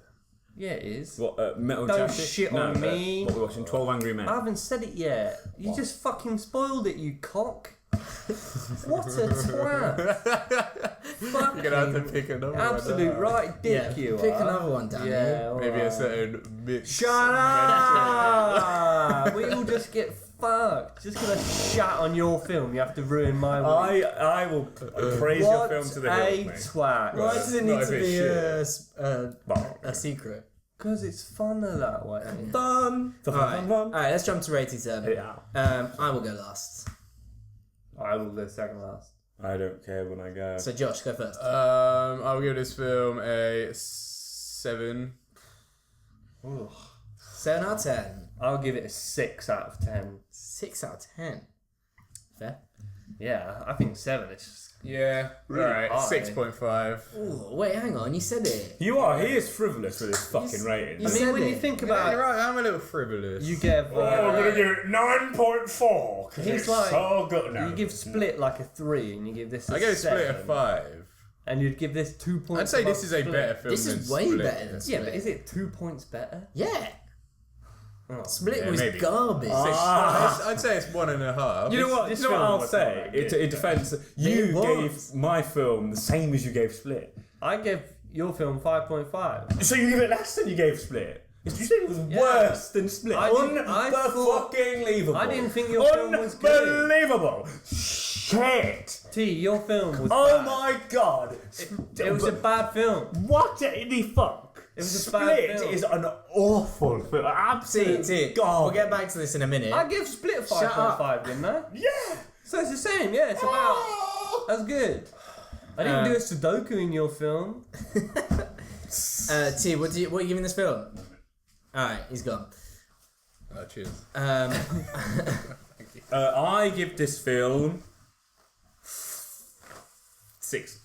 Yeah, it is. What, Metal Don't Jacket? shit No, on me. What we're watching, 12 Angry Men. I haven't said it yet. You What? just fucking spoiled it, you cock. What a twat. You're gonna have to pick another one. Absolute now. right dick Yeah, you pick are. another one, Danny. Yeah, all Maybe a right. certain mix. Shut up! We all just get fucked. Just because I shat on your film, you have to ruin my week. I will praise your film to the What hill, a mate. twat. Why does it Not need if to it's be shit. Well, a secret? Because it's funner that way. Fun. Alright, let's jump to ratings then. Yeah. I will go last. I will go second last. I don't care when I go. So Josh, go first. I'll give this film a 7. Ugh. 7 out of 10. I'll give it a 6 out of 10. 6 out of 10. Fair. Yeah, I think 7 is just... Yeah. Really Alright, high. 6.5. Ooh, wait, hang on. You said it. He is frivolous with his fucking ratings. you I mean, said when it. you think Yeah, about you're it, right, I'm a little frivolous. you give... Oh, I'm gonna give it 9.4 because He's it's like- so good now. You give Split like a 3 and you give this a I gave Split a 7, 5. and you'd give this 2 points I'd say above this is a Split. better film This than is way Split. better than Yeah, Split. but is it 2 points better? Yeah. Oh. Split Yeah, was maybe. garbage. I'd say it's 1.5. You know what? This You know what film I'll was say? not that good. In defence, It you was. gave my film the same as you gave Split. I gave your film 5.5. So you give it less than you gave Split. You said it was Yeah. worse than Split. I thought- Unbelievable. I didn't think your film was good. Unbelievable. Shit. T, your film was Oh bad. my god. It was a bad film. What the fuck? It was a Split bad film. is an awful film. Absolute See, we'll garbage. get back to this in a minute. I give Split Shut up. 5.5, didn't I? Yeah. So it's the same, yeah, it's about... That's good. I didn't do a Sudoku in your film. T, what are you giving this film? Alright, he's gone. Oh, cheers. I give this film 6.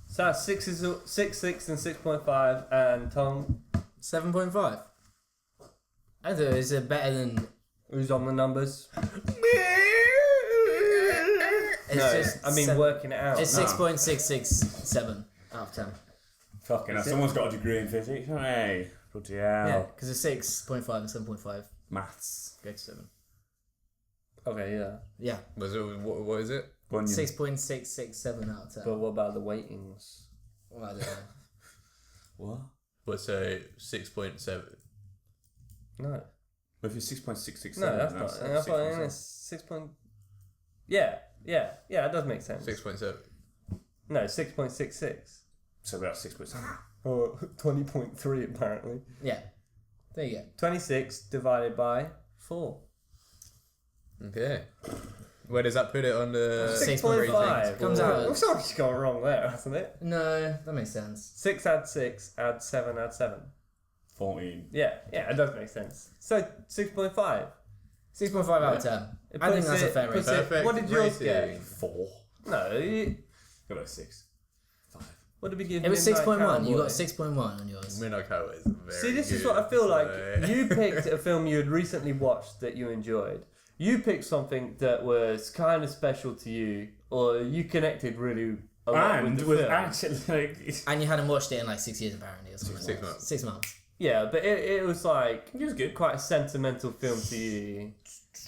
So that's 6 and 6.5, and Tom, 7.5. I thought it was better than. who's on the numbers? It's working it out. It's 6.667 out of 10. Fucking hell, someone's got a degree in physics, haven't they? Bloody hell. Yeah, because it's 6.5 and 7.5 Maths. go to 7. Okay, yeah. Yeah, What is it? 6.667 out of 10. But what about the weightings? Well, I don't know. What? Let's say 6.7. No. Well, if it's 6.667, No, that's not. That's what I mean. It's 6. Yeah, it does make sense. 6.7. No, 6.66. So about 6.7. Or 20.3 apparently. Yeah, there you go. 26 divided by 4. Okay. Where does that put it on the 6.5. Comes out. Well, something's gone wrong there, hasn't it? No, that makes sense. 6 add 6, add 7, add 7. 14. Yeah, it does make sense. So 6.5. 6.5 out of 10. It I think puts that's a it- fair puts rating. it- Perfect What did yours rating. get? 4. No, Got about 6. 5. what did we give? It was Midnight 6.1. You Cowboy? got 6.1 on yours. Midnight Cowboy is very See, this is good, what I feel like. so- You picked a film you had recently watched that you enjoyed. You picked something that was kind of special to you, or you connected really a lot with And the was film. actually like. And you hadn't watched it in like 6 years apparently. Or something 6 like months. 6 months. Yeah, but it was like It was good. quite a sentimental film to you.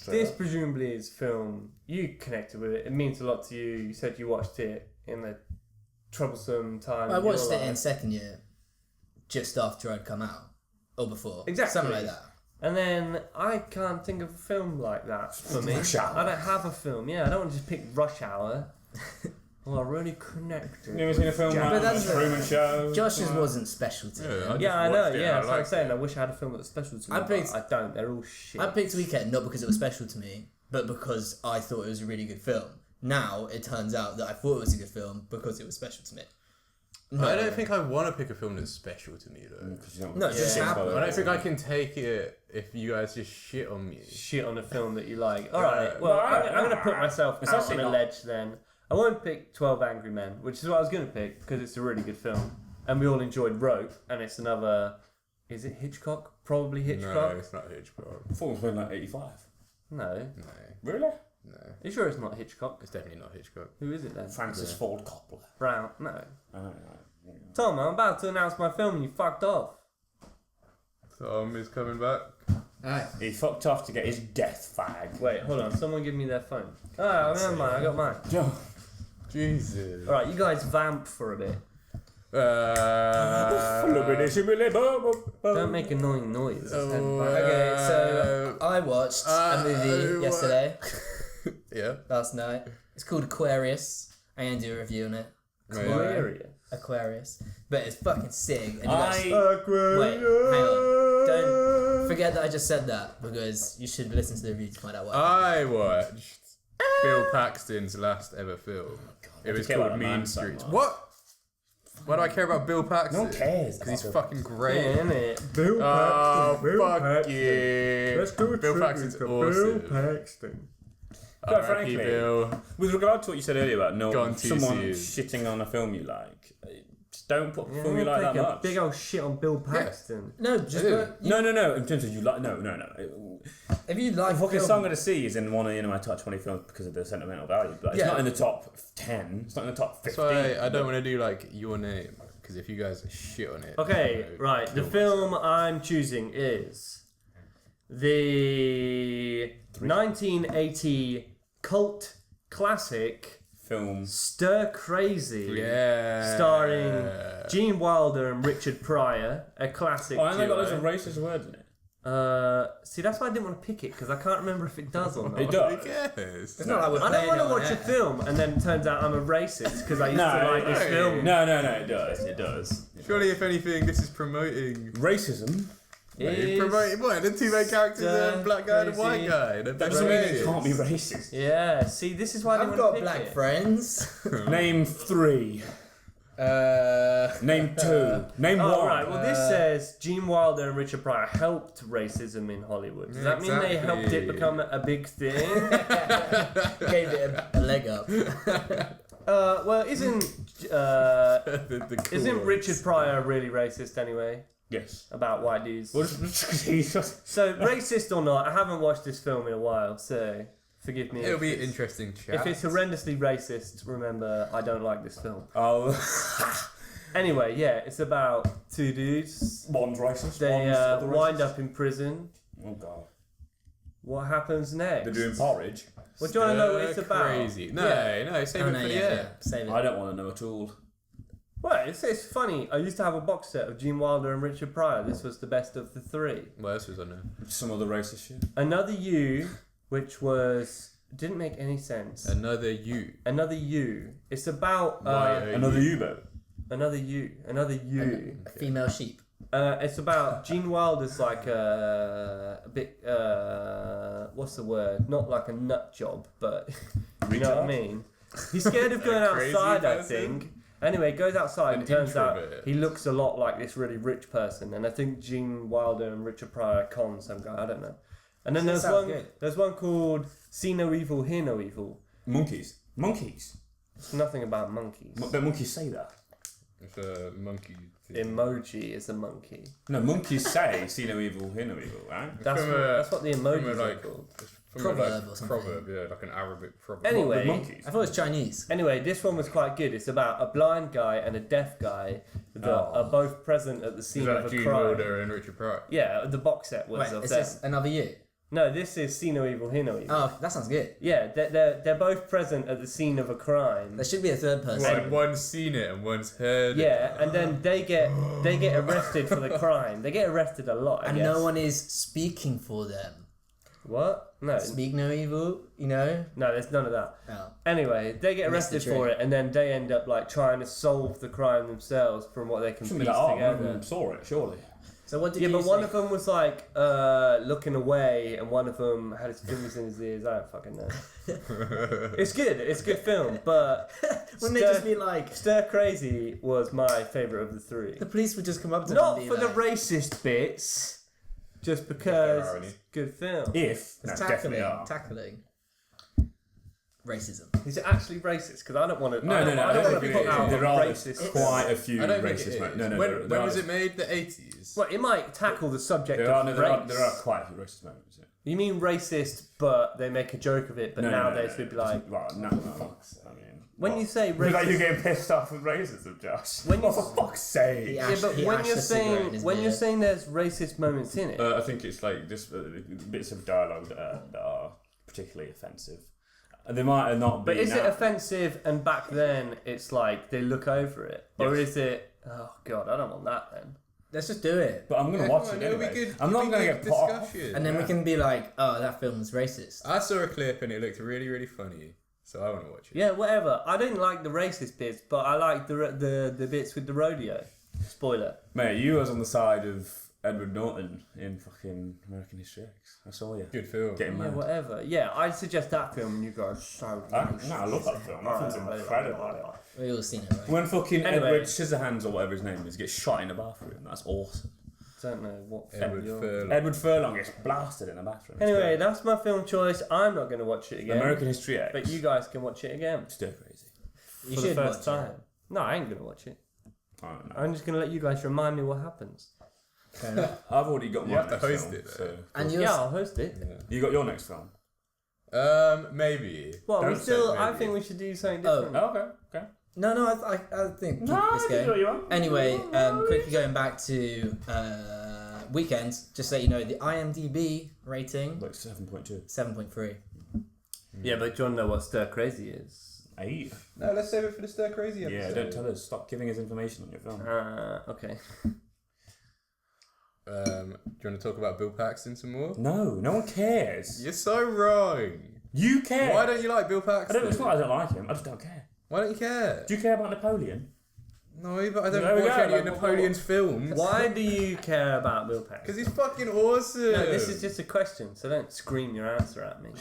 This presumably is film you connected with it. It means a lot to you. You said you watched it in a troublesome time. I in your watched it in life. second year, just after I'd come out. Or before. Exactly. Something like that. And then I can't think of a film like that for me. Rush Hour. I don't have a film. Yeah, I don't want to just pick Rush Hour. Well, I really connected. You ever seen a film But like that's The Truman Show? Josh's wasn't special to me. Yeah, I know. watched it Yeah, and that's what I'm liked saying. it. I wish I had a film that was special to me. I but picked- I don't. They're all shit. I picked Weekend not because it was special to me, but because I thought it was a really good film. Now it turns out that I thought it was a good film because it was special to me. No, I don't think I want to pick a film that's special to me though. No, it just happened. I don't think I can take it if you guys just shit on me. Shit on a film that you like. All right. Well, I'm going to put myself It's out actually on a not- ledge then. I won't pick 12 Angry Men, which is what I was going to pick because it's a really good film, and we all enjoyed Rope, and it's another. Is it Hitchcock? Probably No, Hitchcock. it's not Hitchcock. I thought it was been like 85. No. No, Really? no, You sure it's not Hitchcock? it's definitely not Hitchcock. Who is it then? Francis Ford Coppola. Brown. No. I don't know. Tom, I'm about to announce my film and you fucked off. Tom is coming back. Alright. He fucked off to get his death fag. Wait, hold on. Someone give me their phone. Alright, never mind. I got mine. Jesus. Alright, you guys vamp for a bit. Don't make annoying noise. Okay, so I watched a movie yesterday, Yeah. last night. It's called Aquarius. I'm going to do a review on it. Hilarious. Aquarius. But it's fucking sick. And you guys, I wait, hang on. Don't forget that I just said that because you should listen to the review to find out what. I watched Bill Paxton's last ever film. It was care about called that man Mean so Streets. much. What? Why do I care about Bill Paxton? No one cares Because he's about fucking Yeah, great. innit? Bill Oh, fuck Paxton. yeah. Let's do a Bill tribute Paxton's to awesome. Bill Paxton. Quite R.I.P. frankly, Bill. with regard to what you said earlier about Gone too someone soon. shitting on a film you like, just don't put a Yeah, film you like that take a much. big old shit on Bill Paxton. No, just I do. put, No. In terms of you like, no. if you like Fucking film- Song of the Sea is in one of my top 20 films because of the sentimental value, but it's Yeah. not in the top 10. It's not in the top 15. That's why I don't want to do like your name. Because if you guys shit on it. Okay, I'm gonna right. The kill film I'm choosing is the 1980 cult classic film. Stir Crazy. myself. Yeah. Starring Gene Wilder and Richard Pryor, a classic Oh, and they got loads duo. of racist words in it. See, that's why I didn't want to pick it because I can't remember if it does or not. It Who does. cares? It's not like we're I don't playing want it to on watch a air. film and then it turns out I'm a racist because I used to No, like this no. film. No, it does. It does. Surely, if anything, this is promoting. Racism. Is Promoting what? The two main characters, Stir the black guy and the white Crazy. guy. They're That best doesn't mean it friends. can't be racist. Yeah, see, this is why I I've didn't got want to pick black it. friends. Name 3. Name two. Name one. Oh, right. Well, this says Gene Wilder and Richard Pryor helped racism in Hollywood. Does that mean they helped it become a big thing? Gave it a leg up. Well, isn't isn't Richard Pryor really racist anyway? Yes. About white dudes. Well, So, racist or not, I haven't watched this film in a while, so forgive me. It'll be an interesting chat. If it's horrendously racist, remember, I don't like this film. Oh. Anyway, yeah, it's about two dudes. One's racist. They one's other wind racist. up in prison. Oh god. What happens next? They're doing porridge. Well, do you want to know what it's about? Crazy. No, Yeah. save it for the end. Save it. I don't want to know at all. Well, it's funny. I used to have a box set of Gene Wilder and Richard Pryor. This was the best of the three. What else was on there? Some other racist shit. Another You, which didn't make any sense. Another You. Another You. It's about Another U-boat. Another You. Another You. A female sheep. It's about Gene Wilder's like a bit. What's the word? Not like a nut job, but you know what I mean. He's scared of going crazy outside. I person? think. Anyway, goes outside and turns out introvert. he looks a lot like this really rich person, and I think Gene Wilder and Richard Pryor con some guy. I don't know. And then Sounds good. there's one called See No Evil, Hear No Evil. Monkeys. It's nothing about monkeys. Don't monkeys say that? It's a monkey thing. Emoji is a monkey. No, monkeys say see no evil, hear no evil, right? That's what the emojis from a, are like- called. Proverb or something. Proverb, yeah, like an Arabic proverb. Anyway, With monkeys. I thought it was Chinese. Anyway, this one was quite good. It's about a blind guy and a deaf guy that are both present at the Is scene that of a Gene crime. Wilder and Richard Pryor? Yeah, the box set was Wait, of is them. this Another You? No, this is See No Evil, Hear No Evil. Oh, that sounds good. Yeah, they're both present at the scene of a crime. There should be a third person. Like one's seen it and one's heard it. Yeah, and then they get arrested for the crime. They get arrested a lot, I And guess. no one is speaking for them. What? No. Speak no evil, you know? No, there's none of that. Oh. Anyway, they get Missed the arrested for trick. it, and then they end up like trying to solve the crime themselves from what they can Something piece like, oh, one of together. them saw it, surely. So what did Yeah, you but one say? of them was like looking away, and one of them had his fingers in his ears. I don't fucking know. It's good. It's a good film, but Wouldn't they just be like... Stir Crazy was my favourite of the three. The police would just come up to them Not and for be the like... racist bits, just there because are any. it's a good film. If, It's no, definitely are. tackling. Racism. Is it actually racist? Because I don't want to. No, I no, don't no. want to put out There are racist. quite a few I don't think racist it moments. is. No, when there was are- it made? The 80s? Well, it might tackle the subject There of are, race. there are quite a few racist moments. Yeah. You mean racist, but they make a joke of it, but nowadays we'd be like, Well, no. I mean, when you say like you racist, getting pissed off with racism, Josh. When you- for fuck's sake. He yeah, ash- but he when ashed you're a cigarette in saying his when you're beer. saying there's racist moments in it, I think it's like just bits of dialogue that are particularly offensive. They might not be. but is it now. offensive? And back then, it's like they look over it, or Yes. is it? Oh God, I don't want that then. Let's just do it. But I'm gonna Yeah, watch come on, it it'll be anyway. good- I'm it'll not be gonna good get put off. discussion. And then we can be like, oh, that film's racist. I saw a clip and it looked really, really funny, so I want to watch it. Yeah, whatever. I didn't like the racist bits, but I like the bits with the rodeo. Spoiler. Mate, you was on the side of Edward Norton in fucking American History X. I saw you. Good film. Getting Yeah, mad. whatever. Yeah, I'd suggest that film, and you guys so. I love that film. That film's incredible. We've all seen it, right? When fucking Anyway. Edward Scissorhands or whatever his name is gets shot in the bathroom, that's awesome. Don't know what. Edward film Furlong. Edward Furlong gets blasted in the bathroom. It's Anyway, great. that's my film choice. I'm not going to watch it again. American History X. But you guys can watch it again Stir crazy. You for should the first watch time. it. No, I ain't going to watch it. I don't know. I'm just going to let you guys remind me what happens. Fair enough. I've already got You my have to next host film, it, though. so. And you're... Yeah, I'll host it. You got your next film? Maybe. Well, Don't we still. say I maybe. think we should do something Oh. different. Okay. No, I think keep No, this you do going. what you want. Anyway, quickly going back to Weekends, just so you know, the IMDB rating, Like 7.2. 7.3. Yeah, but do you want to know what Stir Crazy is? 8. No, let's save it for the Stir Crazy Yeah, don't tell us. Stop giving us information on your film. Okay. Do you want to talk about Bill Paxton some more? No one cares. You're so wrong. You care. Why don't you like Bill Paxton? It's not I don't like him. I just don't care. Why don't you care? Do you care about Napoleon? No, but I There don't we watch go, any of like, Napoleon's films. Why do you care about Bill Paxton? Because he's fucking awesome. No, this is just a question, so don't scream your answer at me.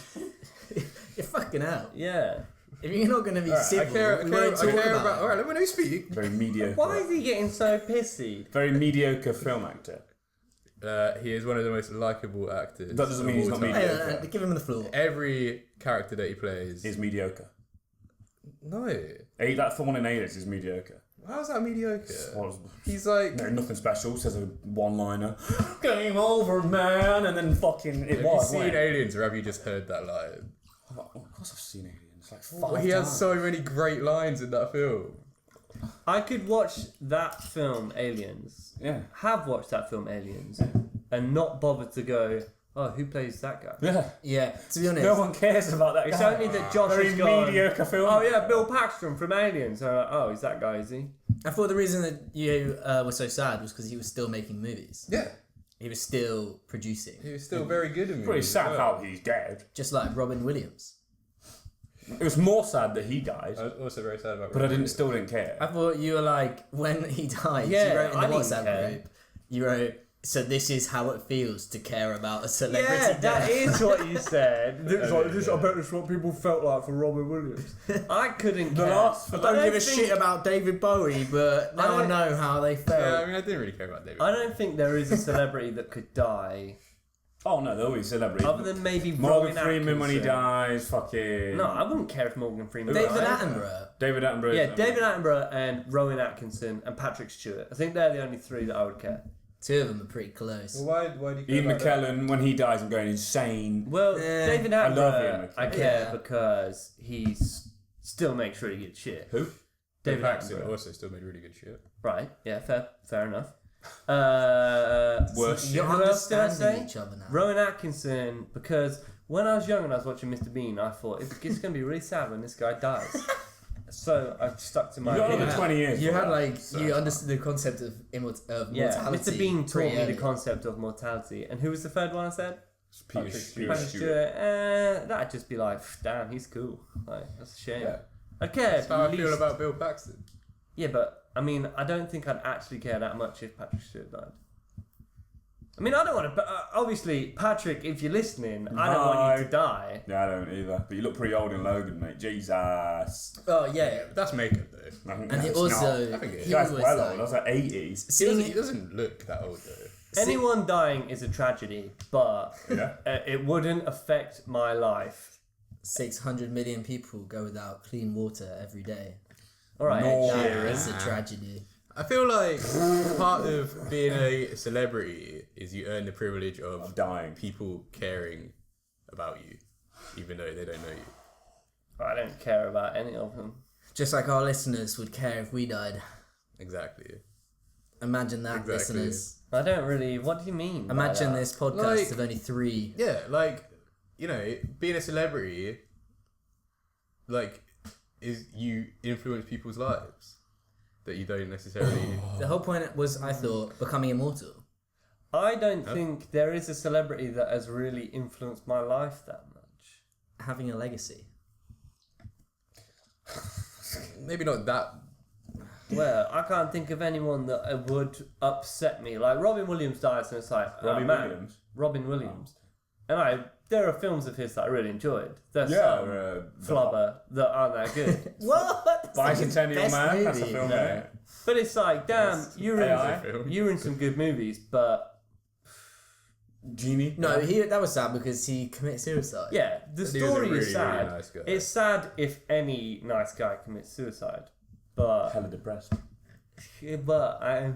You're fucking out. Yeah. If you're not going to be I civil, care, we won't talk about it. Alright, let me speak. Very mediocre. Why is he getting so pissy? Very mediocre film actor. He is one of the most likable actors. That doesn't mean he's not Hey, mediocre. give him the floor. Every character that he plays Is mediocre. No. That for one in Alias is mediocre. How's that mediocre? Well, He's like. no, nothing special. Says a one-liner. Game over, man, and then fucking it Have was. you seen wasn't it? Aliens or have you just heard that line? Oh, of course I've seen Aliens. Like Well, five he has times. so many great lines in that film. I could watch that film, Aliens. Yeah. Have watched that film, Aliens, and not bother to go, oh, who plays that guy? Yeah. Yeah, to be honest. No one cares about that It's guy. only that Josh Very has gone, mediocre film. oh yeah, Bill Paxton from Aliens. Oh, he's that guy, is he? I thought the reason that you were so sad was because he was still making movies. Yeah. He was still producing. He was still very good in movies. Pretty as sad well. how he's dead. Just like Robin Williams. It was more sad that he died, I was also very sad about but I Robin still didn't care. I thought you were like, when he died, Yeah, you wrote in I the didn't WhatsApp care. group, you wrote, so this is how it feels to care about a celebrity Yeah, that death. is what you said. It's like, this- I bet it's what people felt like for Robin Williams. I couldn't The care. last- I I don't give a think- shit about David Bowie, but now I don't- know how they felt. Yeah, I mean, I didn't really care about David. I don't think there is a celebrity that could die Oh no, they're always celebrities. other than maybe Morgan Rowan Freeman when he Atkinson. dies, fucking. No, I wouldn't care if Morgan Freeman David died. Attenborough. David Attenborough. Yeah, David Attenborough and Rowan Atkinson and Patrick Stewart. I think they're the only three that I would care. Two of them are pretty close. Well, why do you care Ian about that? McKellen when he dies, I'm going insane. Well, Yeah. David I love Attenborough, him. I care Yeah. because he's still makes really good shit. Who? David Paxton Attenborough. also still made really good shit. Right, yeah, fair enough. Worse. You're who else did I understanding say? each other now. Rowan Atkinson, because when I was young and I was watching Mr. Bean, I thought it's going to be really sad when this guy dies. So I stuck to my You got opinion. another 20 years. You for had that. like So you far. understood the concept of Yeah, mortality. Mr. Bean taught pretty me the early. concept of mortality. And who was the third one I said? Peter Patrick Stewart. Patrick Stewart. That'd just be like, damn, he's cool. Like, that's a shame. Yeah. I'd care. That's how I at feel least- about Bill Paxton. Yeah, but I mean, I don't think I'd actually care that much if Patrick Stewart died. I mean, I don't want to. Obviously, Patrick, if you're listening, I don't want you to die. Yeah, I don't either. But you look pretty old in Logan, mate. Jesus. Oh yeah, That's makeup though. and he also I think he Guy's was well like, old. I was like 80s. seeing He doesn't look that old though. Anyone dying is a tragedy, but Yeah. it wouldn't affect my life. 600 million people go without clean water every day. All right, No. Ed That Sheeran. is a tragedy. I feel like part of being a celebrity is you earn the privilege of Dying. people caring about you, even though they don't know you. I don't care about any of them. Just like our listeners would care if we died. Exactly. Imagine that, Exactly. listeners. I don't really. What do you mean? by Imagine that? this podcast Like- of only 3. Yeah, like, you know, being a celebrity, like, is you influence people's lives that you don't necessarily. The whole point was, I thought, becoming immortal. I don't think there is a celebrity that has really influenced my life that much. Having a legacy. Maybe not that. Well, I can't think of anyone that would upset me. Like Robin Williams dies, and it's like Robbie man, Williams? Robin Williams, and there are films of his that I really enjoyed. There's Yeah. some flubber that aren't that good. What? Bicentennial Best Man. That's a movie. film, No. isn't it? But it's like, damn, you're AI. in some good movies, but Genie. No, that was sad because he committed suicide. yeah, the But he was a story really, is sad. really nice guy. It's sad if any nice guy commits suicide, but Hella depressed. I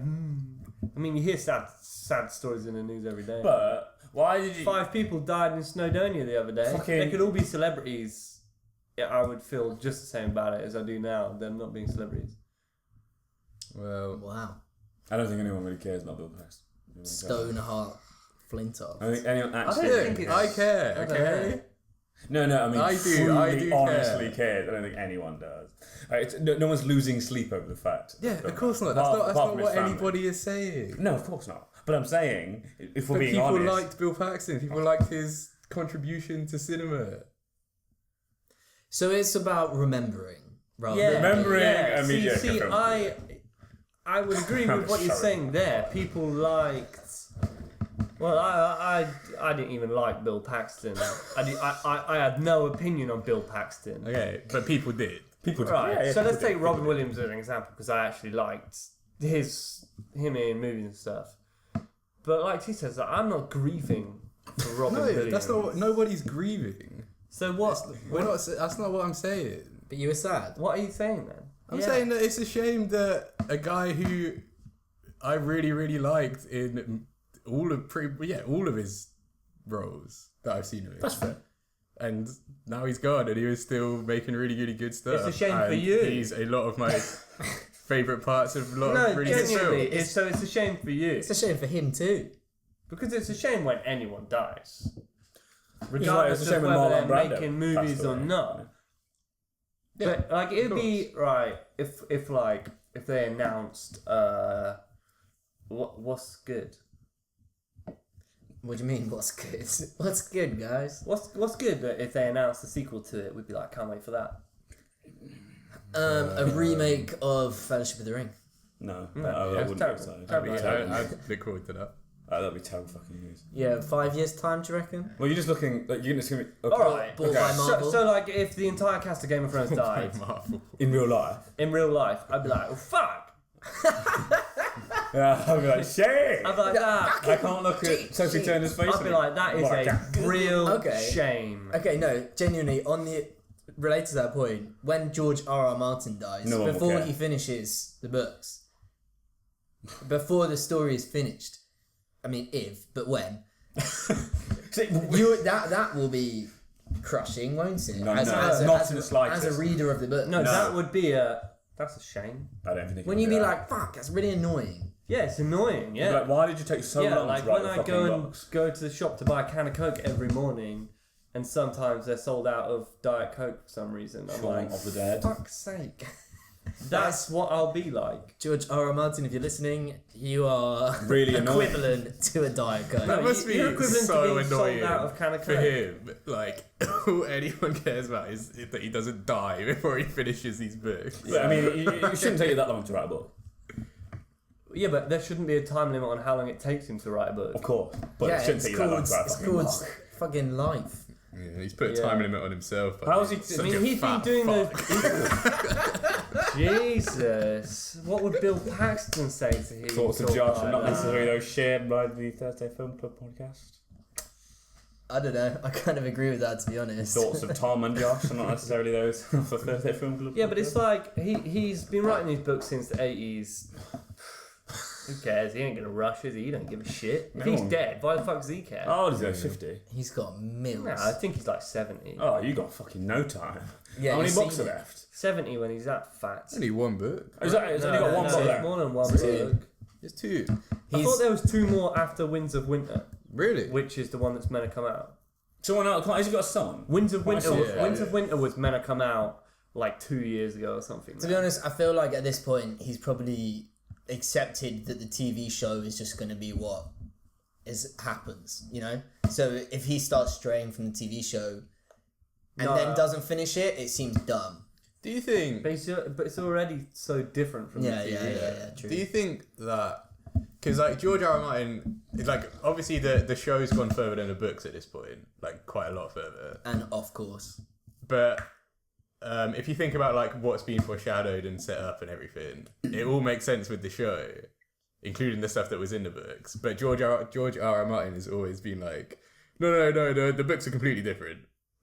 mean, you hear sad stories in the news every day. But why did you? 5 people died in Snowdonia the other day. Fucking- They could all be celebrities. Yeah, I would feel just the same about it as I do now. Them not being celebrities. Well, Wow. I don't think anyone really cares about Bill Paxton. Stoneheart Flintoff. I don't think anyone actually. don't think I it's- care, I don't okay? know. No, I mean, I do truly, care. honestly cares. I don't think anyone does. No one's losing sleep over the fact. Yeah, that- of course not. That's apart- not apart from what his family. anybody is saying. No, of course not. But I'm saying, if we're But being people honest, liked Bill Paxton. People liked his contribution to cinema. So it's about remembering, rather Yeah, than Remembering yeah. a mediocre See, film. I would agree with what you're Sorry. saying there. People liked Well, I didn't even like Bill Paxton. I had no opinion on Bill Paxton. Okay, but people did. People Right. yeah, So let's people take did, Robin people did. Williams as an example because I actually liked him in movies and stuff. But like he says, like, I'm not grieving for Robin No, Williams. that's not. Nobody's grieving. So what? We're not. That's not what I'm saying. But you were sad. What are you saying then? I'm saying that it's a shame that a guy who I really, really liked in all of his roles that I've seen him in. That's fair. And now he's gone, and he was still making really, really good stuff. It's a shame for and you. He's a lot of my favourite parts of a lot No, of really good genuinely, films. it's a shame for you It's a shame for him too. because it's a shame when anyone dies, It's regardless a shame of when whether Marlon they're Brando making movies passed or away. not. Yeah, But like it'd be right if they announced what's good. What do you mean? What's good? What's good, guys? What's good that if they announced a sequel to it, we'd be like, can't wait for that. A remake of Fellowship of the Ring. No, No, that it's wouldn't terrible. be exciting. Terrible. I'd look forward to that. That'd be terrible fucking news. Yeah, 5 years time, do you reckon? Well, you're just looking like you're just gonna be okay. Alright. Bought by Marvel. So like if the entire cast of Game of Thrones died Marvel. in real life. in real life, I'd be like, oh fuck. Yeah, I'd be like, shit. I'd be like that. I can't look at Sophie Turner's face. I'd be like, that is Like, a real Okay. shame. Okay, no, genuinely, related to that point, when George R.R. Martin dies, No one will before care. he finishes the books, before the story is finished, I mean, but when, that will be crushing, won't it? No, as, no, as, not as, in the as slightest. a reader of the book. No, that would be that's a shame. I don't think. When you you'd can be do like, fuck, that's really annoying. Yeah, it's annoying. that. Yeah. Like, why did you take so Yeah, long like to write when the I fucking go and books? go to the shop to buy a can of Coke every morning, and sometimes they're sold out of Diet Coke for some reason. I'm Shaun like, of the Dead. fuck's sake. That's what I'll be like. George R.R. Martin, if you're listening, you are Really annoying. equivalent to a Diet Coke. That must be you're equivalent so to being annoying sold out of can of for Coke. him. Like, all anyone cares about is that he doesn't die before he finishes these books. But, I mean, it shouldn't take you that long to write a book. Yeah, but there shouldn't be a time limit on how long it takes him to write a book. Of course, but yeah, it shouldn't it's take you that long called, to write a it's fucking called book. fucking life. Yeah, he's put a Yeah. time limit on himself. How is he- Such I mean, a he's been fat doing fuck. Jesus, what would Bill Paxton say to him? Thoughts of Josh are not necessarily those shared by the Thursday Film Club podcast. I don't know. I kind of agree with that, to be honest. Thoughts of Tom and Josh are not necessarily those for Thursday Film Club. Yeah, but it's like he's been writing these books since the 80s. Who cares? He ain't gonna rush, is he? He don't give a shit. If No he's one- dead, why the fuck does he care? How old is he? 50. He's got mills. Nah, I think he's like 70. Oh, you got fucking no time. Yeah, How many you've books are seen it. left? 70 when he's that fat. Only one book. It's only got one book it's left. more than one Two. book. There's two. I thought there was 2 more after Winds of Winter, Really? which is the one that's meant to come out. Someone else, has he got a son? Winds of Winter, Yeah, Winds of yeah. Winter was meant to come out like 2 years ago or something. To be honest, I feel like at this point he's probably accepted that the TV show is just going to be what happens, you know? So if he starts straying from the TV show and then doesn't finish it, it seems dumb. Do you think? But it's already so different from Yeah, the yeah, TV yeah, show. yeah, true. Do you think that? Because like George R. R. Martin, like obviously the show's gone further than the books at this point, like quite a lot further. And of course. But if you think about like what's been foreshadowed and set up and everything, it all makes sense with the show, including the stuff that was in the books. But George R. R. Martin has always been like, no, the books are completely different.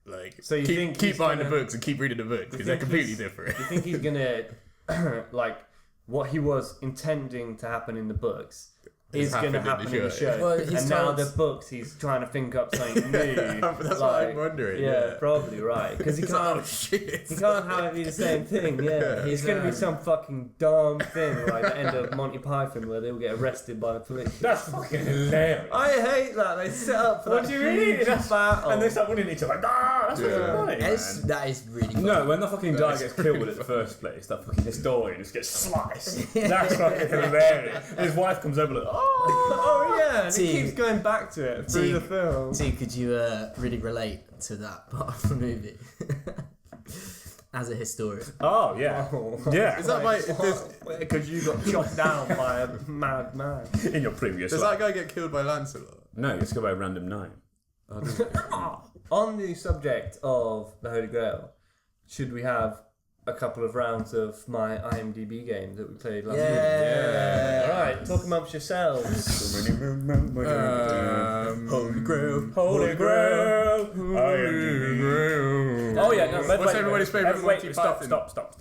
Like, So you think keep he's buying the gonna- books and keep reading the books because they're think completely he's- different. You think he's gonna like what he was intending to happen in the books is going to happen in the show, Well, he's and now told- the books he's trying to think up something new. That's what I'm wondering. Yeah, Yeah, probably right because he It's like, can't. oh shit. He can't have it be the same thing, yeah. He's, It's going to be some fucking dumb thing like the end of Monty Python where they all get arrested by the police. That's fucking hilarious. I hate that. They set up for What that do you mean? huge That's- battle. And they start winning each other. That's Yeah. fucking funny, man. That is really funny. No, when the fucking guy That's gets killed really in the first place, that fucking historian just gets sliced. That's fucking hilarious. And his wife comes over like, Oh yeah, and See- he keeps going back to it through See- the film. See, could you really relate to that part of the movie? as a historian. Oh yeah, yeah. Is that why? Because you got chopped down by a mad man. In your previous Does life. that guy get killed by Lancelot? No, let's go by a random name. On the subject of the Holy Grail, should we have a couple of rounds of my IMDB game that we played last week? Yeah. Alright, talk amongst yourselves. Holy Grail. Holy Grail. Oh yeah, no, What's everybody's favourite Monty Python? Stop.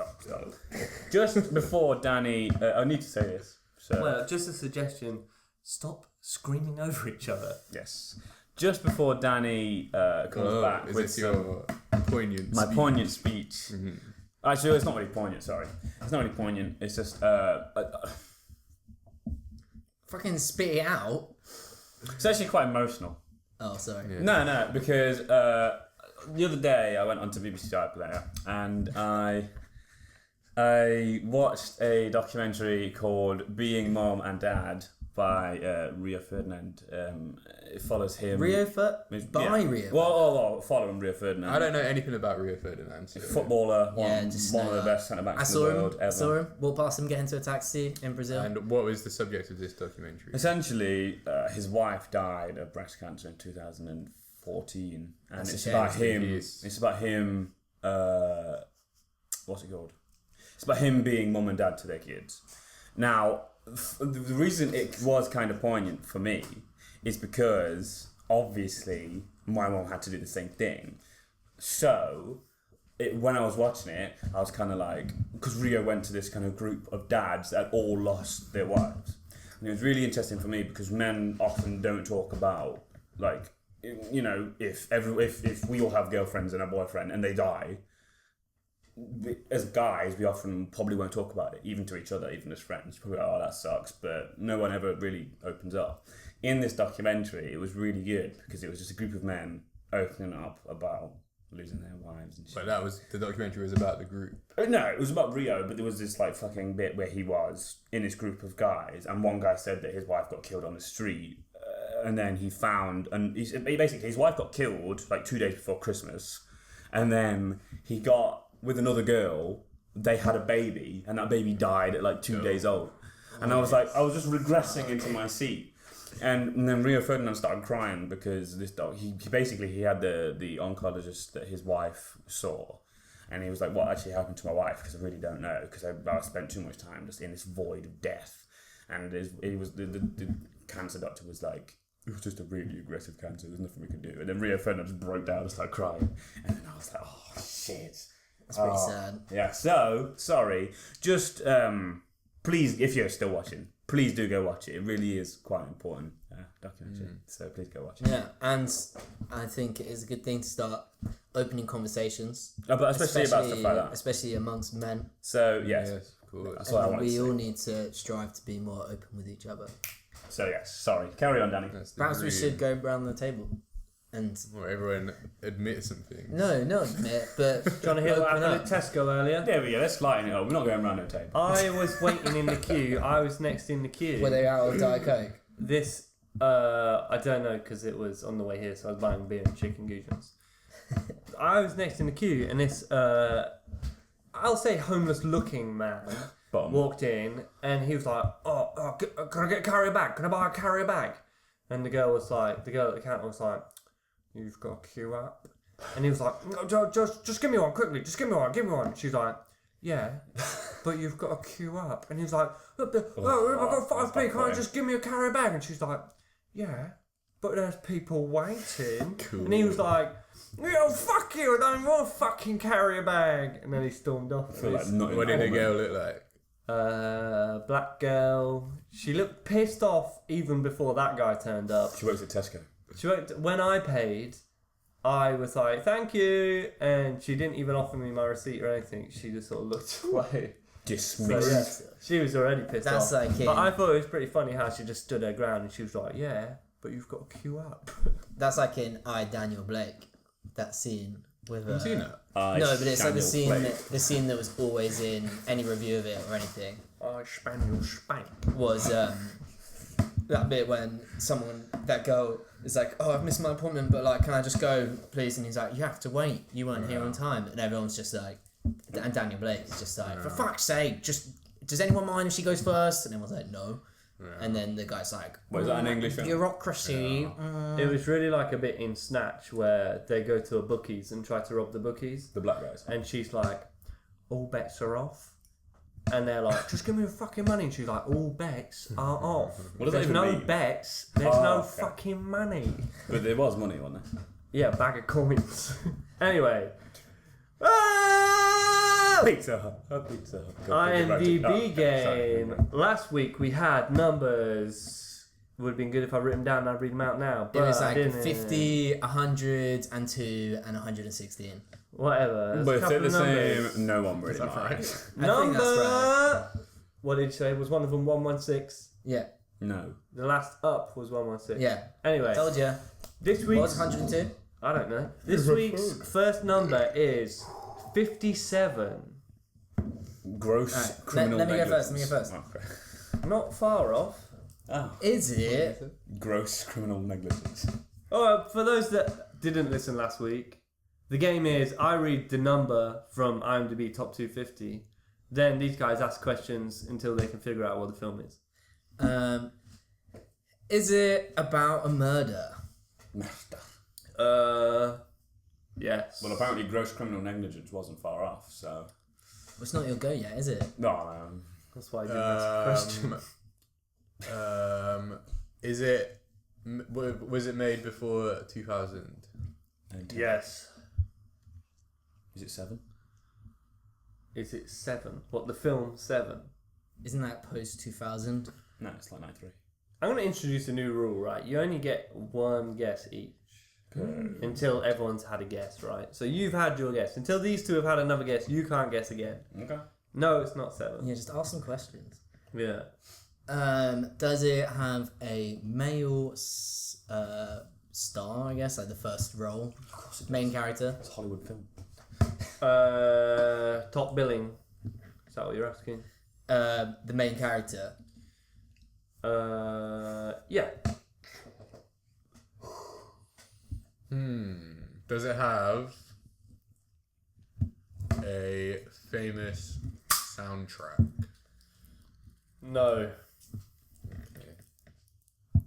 Just before Danny, I need to say this. So. Well, just a suggestion, stop screaming over each other. Yes. Just before Danny comes back is with this your poignant my speech? poignant speech. Mm-hmm. Actually, it's not really poignant, sorry. It's not really poignant. It's just... Fucking spit it out. it's actually quite emotional. Oh, sorry. Yeah. No, because the other day I went onto BBC iPlayer and I watched a documentary called Being Mom and Dad by Rio Ferdinand. It follows him. Rio. Well, following Rio Ferdinand. I don't know anything about Rio Ferdinand. So. Footballer, one just of know the that. best centre backs I in saw the world ever. Saw him. Walked past him, get into a taxi in Brazil. And what was the subject of this documentary? Essentially, his wife died of breast cancer in 2014, and That's a it's shame. about him. Yes. It's about him. What's it called? It's about him being mum and dad to their kids. Now, the reason it was kind of poignant for me is because obviously my mum had to do the same thing. So when I was watching it, I was kind of like, because Rio went to this kind of group of dads that all lost their wives. And it was really interesting for me because men often don't talk about, like, you know, if we all have girlfriends and a boyfriend and they die, as guys, we often probably won't talk about it, even to each other, even as friends. Probably like, oh, that sucks, but no one ever really opens up. In this documentary, it was really good because it was just a group of men opening up about losing their wives and shit. But the documentary was about the group. No, it was about Rio, but there was this like fucking bit where he was in this group of guys, and one guy said that his wife got killed on the street, and then he found, and basically his wife got killed like 2 days before Christmas, and then he got with another girl, they had a baby, and that baby died at like 2 days old. And I was like, I was just regressing into my seat. And then Rio Ferdinand started crying because this dog, he had the oncologist that his wife saw. And he was like, what actually happened to my wife? Because I really don't know, because I spent too much time just in this void of death. And the cancer doctor was like, it was just a really aggressive cancer, there's nothing we can do. And then Rio Ferdinand just broke down and started crying. And then I was like, oh shit. That's pretty sad. Yeah, so, sorry. Just, please, if you're still watching, please do go watch it. It really is quite an important documentary. So please go watch it. Yeah, and I think it is a good thing to start opening conversations. But especially about stuff like that. Especially amongst men. So, yes. Of course. That's what I And wanted to we say. all need to strive to be more open with each other. So, yes, sorry. Carry on, Danny. Perhaps we should go around the table and... Or everyone admit something. No, not admit, but... Do you want to hear what open happened up. at Tesco earlier? There we go, let's lighten it up. We're not going around no table. I was waiting in the queue. I was next in the queue. Were they out of Diet Coke? This, I don't know, because it was on the way here, so I was buying beer and chicken goujons. I was next in the queue, and this, I'll say homeless-looking man walked in, and he was like, oh, can I get a carrier bag? Can I buy a carrier bag? And the girl at the counter was like, you've got a queue up? And he was like, no, just give me one quickly, give me one. She's like, yeah, but you've got a queue up. And he was like, I've got 5p, can't you just give me a carrier bag? And she's like, yeah, but there's people waiting. Cool. And he was like, yo, fuck you, I don't even want a fucking carrier bag. And then he stormed off. I feel like not What did the girl look like? Black girl. She looked pissed off even before that guy turned up. She works at Tesco. When I paid, I was like, thank you, and she didn't even offer me my receipt or anything. She just sort of looked away. Dismissed. So, yeah, she was already pissed That's off. like But I thought it was pretty funny how she just stood her ground and she was like, yeah, but you've got to queue up. That's like in I, Daniel Blake. That scene with... Have you seen that? No, but it's like the Daniel scene that was always in any review of it or anything. Spaniel spank. Was that bit when that girl is like, oh, I've missed my appointment, but like, can I just go, please? And he's like, you have to wait. You weren't here on time. And everyone's just like, And Daniel Blake is just like, for fuck's sake, just does anyone mind if she goes first? And everyone's like, no. Yeah. And then the guy's like, is that an English film? Bureaucracy. Yeah. It was really like a bit in Snatch where they go to a bookies and try to rob the bookies. The black guys. And she's like, all bets are off. And they're like, just give me the fucking money. And she's like, all bets are off. What does There's that even no mean? bets. There's no fucking money. But there was money, wasn't there? Yeah, bag of coins. Anyway. Pizza Hut. Pizza Hut. IMDB game. Last week we had numbers. Would have been good if I written them down and I'd read them out now. It was like I didn't. 50, 102, and 116. Whatever. But if they're the numbers. same, no one really That's mind. right. I think Number. that's right. What did you say? Was one of them 116? Yeah. No. The last up was 116. Yeah. Anyway, Told you. this What week's was 102? I don't know. This week's first number is 57. Gross Alright, criminal let me go negligence. first, let me go Okay. Not far off. Oh. Is it? Gross criminal negligence. Alright, for those that didn't listen last week, the game is I read the number from IMDb Top 250. Then these guys ask questions until they can figure out what the film is. Is it about a murder? Yes. Well, apparently gross criminal negligence wasn't far off, so... Well, it's not your go yet, is it? No, That's why I didn't ask the question. Is it? Was it made before 2000? Yes. Is it 7? Is it 7? What, the film 7? Isn't that post 2000? No, it's like 93. I'm going to introduce a new rule, right? You only get one guess each. Until everyone's had a guess, right? So you've had your guess. Until these two have had another guess, you can't guess again. Okay. No, it's not 7. Yeah, just ask some questions. Yeah. Does it have a male star, I guess, like the first role? Main character? It's a Hollywood film. Top billing. Is that what you're asking? The main character. Yeah. Does it have a famous soundtrack? No.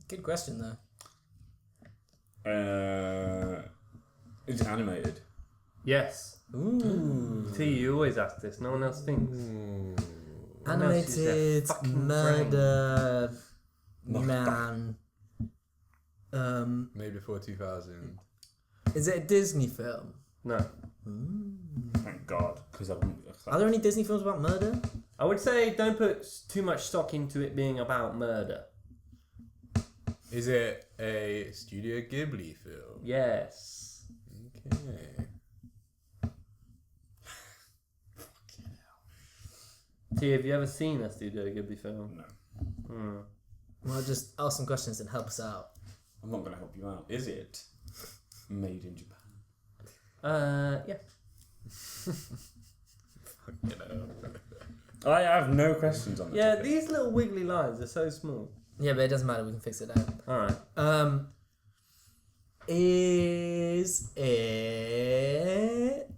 Good question, though. Is it animated? Yes. Ooh. T, you always ask this. No one else thinks. Animated fucking murder man. Made before 2000. Is it a Disney film? No. Thank God, because Are there any Disney films about murder? I would say don't put too much stock into it being about murder. Is it a Studio Ghibli film? Yes. Okay. T, have you ever seen a Studio Ghibli film? No. Well, just ask some questions and help us out. I'm not going to help you out. Is it made in Japan? Yeah. I have no questions on that. Yeah, topic. these little wiggly lines are so small. Yeah, but it doesn't matter. We can fix it out. Alright. Is it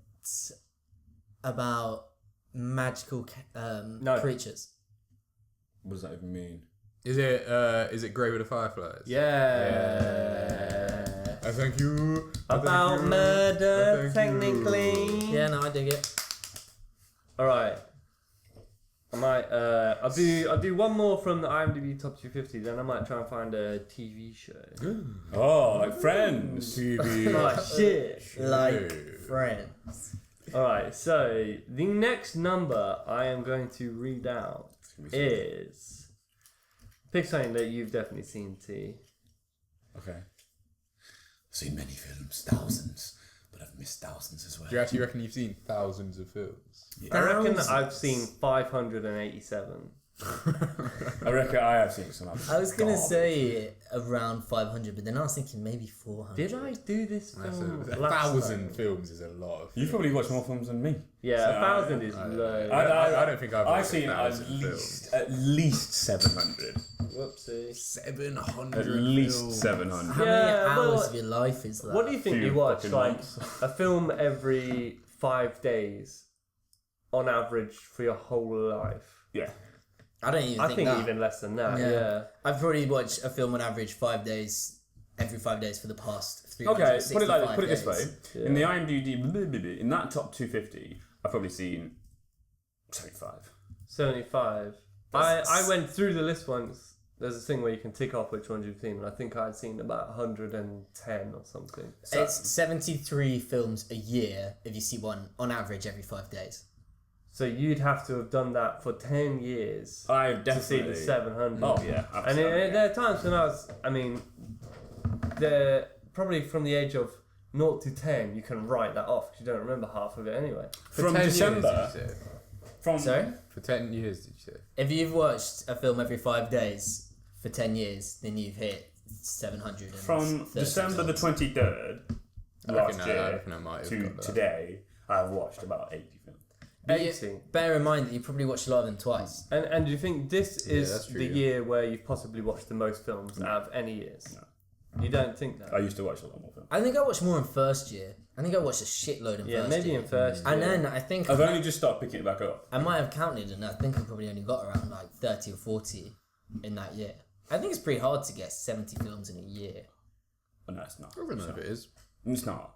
about magical No. creatures? What does that even mean? Is it Grave of the Fireflies? Yeah. Thank you. About murder, technically. Yeah, no, I dig it. Alright. I might I'll do one more from the IMDb Top 250, then I might try and find a TV show. Oh, like Friends. Oh shit. Like Friends. Alright, so the next number I am going to read out is pick something that you've definitely seen, T. Okay. I've seen many films, thousands, but I've missed thousands as well. Do you actually reckon you've seen thousands of films? Yeah. I reckon that Thousands. I've seen 587. I reckon I have seen some. I was gonna say around 500, but then I was thinking maybe 400. Did I do this film A last 1,000 time? films is a lot of films. You've probably watched more films than me. Yeah, So 1,000 is I don't low. know. I don't think I've I've watched seen 1,000 films. at least 700. Whoopsie. 700 At least films. 700. How Yeah, many hours well, of your life is that? What do you think Few you watch? fucking Like months. a film every 5 days. on average for your whole life? Yeah. I don't even I think think that. even less than that. Yeah. Yeah. I've probably watched a film on average 5 days, every 5 days for the past 365 Okay, put it this way. Yeah. In the IMDb, in that top 250, I've probably seen 75. 75. I went through the list once. There's a thing where you can tick off which ones you've seen, and I think I'd seen about 110 or something. So, It's 73 films a year if you see one on average every 5 days. So you'd have to have done that for 10 years I've to see definitely... the 700. Oh, yeah. And Absolutely. there are times when they're probably from the age of 0 to 10, you can write that off because you don't remember half of it anyway. From 10 December... Years, did you say? From... Sorry? For 10 years, did you say? If you've watched a film every 5 days for 10 years, then you've hit 700. From December the 23rd last I year reckon I might have to got that. today, I've watched about 80 films. 80. Bear in mind that you probably watched a lot of them twice. And do you think this Yeah, is that's true, the yeah. year where you've possibly watched the most films out of any years? No. You don't think that? I used to watch a lot more films. I think I watched more in first year. I think I watched a shitload in Yeah, first maybe year. in first And year. then I think I've only just started picking it back up. I might have counted, and I think I probably only got around like 30 or 40 in that year. I think it's pretty hard to get 70 films in a year. But no, it's not. I don't know if it is. It's not.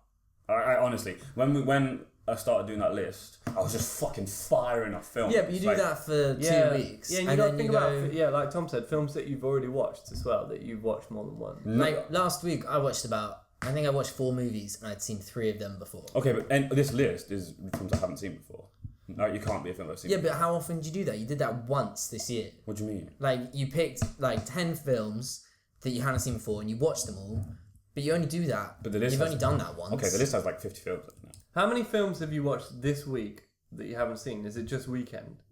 I honestly, when I started doing that list, I was just fucking firing off films. Yeah, but you do Like, that for 2 weeks. Yeah, and you got to think about, like Tom said, films that you've already watched as well, that you've watched more than one. Like last week, I watched I think I watched 4 movies, and I'd seen 3 of them before. Okay, but and this list is films I haven't seen before. No, you can't be a film I've seen. Yeah, before. but how often did you do that? You did that once this year. What do you mean? Like, you picked like 10 films that you hadn't seen before, and you watched them all, but you only do that. But the list You've has- only done that once. Okay, the list has like 50 films now. How many films have you watched this week that you haven't seen? Is it just weekend?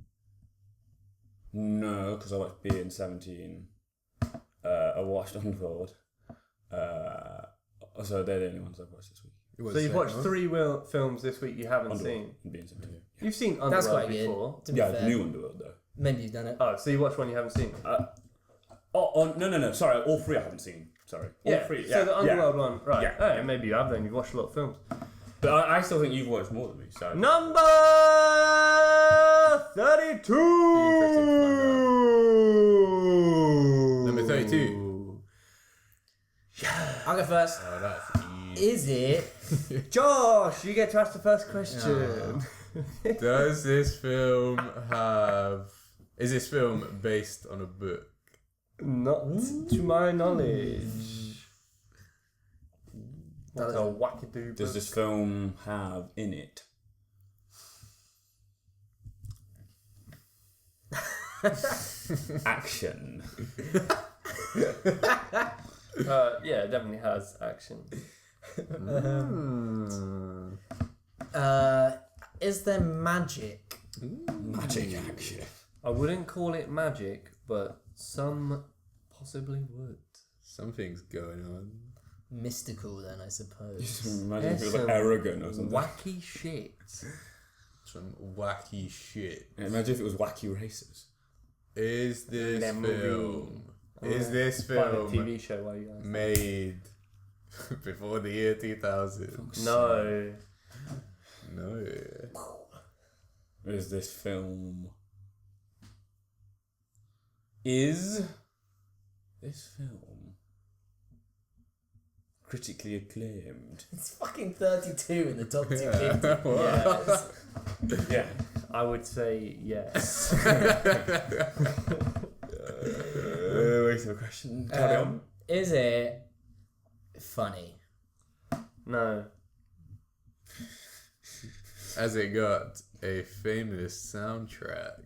No, because I watched Beer in 17. I watched Underworld. So they're the only ones I've watched this week. So you've watched 3 films this week you haven't Underworld seen. and Beer in 17. You've seen That's Underworld quite before. good, to be Yeah, fair. the new Underworld though. Maybe you've done it. Oh, so you watched one you haven't seen? No. Sorry, all 3 I haven't seen. Sorry. All 3. Yeah. So the Underworld one, right? Yeah. Oh, maybe you have then. You've watched a lot of films. But I still think you've watched more than me. So Number 32. Number 32. I'll go first. Oh, that's easy. Is it? Josh, you get to ask the first question. Does this film have... Is this film based on a book? Not to my knowledge. That's a wackadoo. does this film have in it? Action. Yeah, it definitely has action. Is there magic? Magic action. I wouldn't call it magic, but some possibly would. Something's going on. Mystical, then, I suppose. Just imagine if it was There's like some arrogant or something. Wacky shit. Some wacky shit. Yeah, imagine if it was wacky races. Is this Lemon film... Is this Find a film TV show while you guys. made before the year 2000? No. No. Is this film... Is this film critically acclaimed? It's fucking 32 in the top 250. What? Yes. Yeah. I would say yes. Wait for a question. Carry on. Is it funny? No. Has it got a famous soundtrack?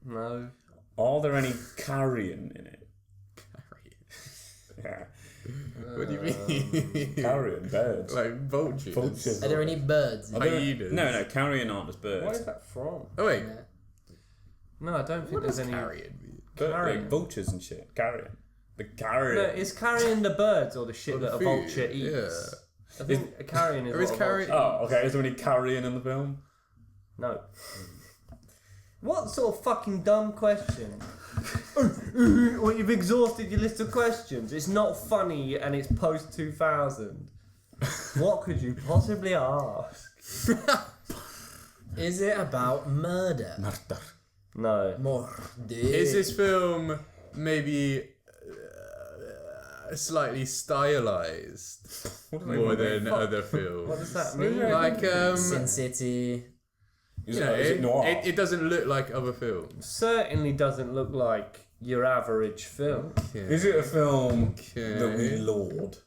No. Are there any carrion in it? Yeah. What do you mean? Carrion, birds. Like vultures? Vultures. Are there any birds? Are there- Hyenas. No, carrion aren't just Where birds. is that from? Oh wait, Yeah. No, I don't think what there's does any. carrion mean? Carrion. Like vultures and shit. Carrion. The carrion. No, is carrion the birds or the shit Or the that a food, vulture eats? I think a carrion is Or is what a carrion- vulture Oh, okay. Is there any carrion in the film? No. What sort of fucking dumb question? Well, you've exhausted your list of questions. It's not funny and it's post 2000. What could you possibly ask? Is it about murder? Murder. No. Murder. Is this film maybe slightly stylized more than other films? What does that mean? Like, Sin City? Is you know, it noir? it doesn't look like other films. Certainly doesn't look like your average film. Is it a film that we Okay. laud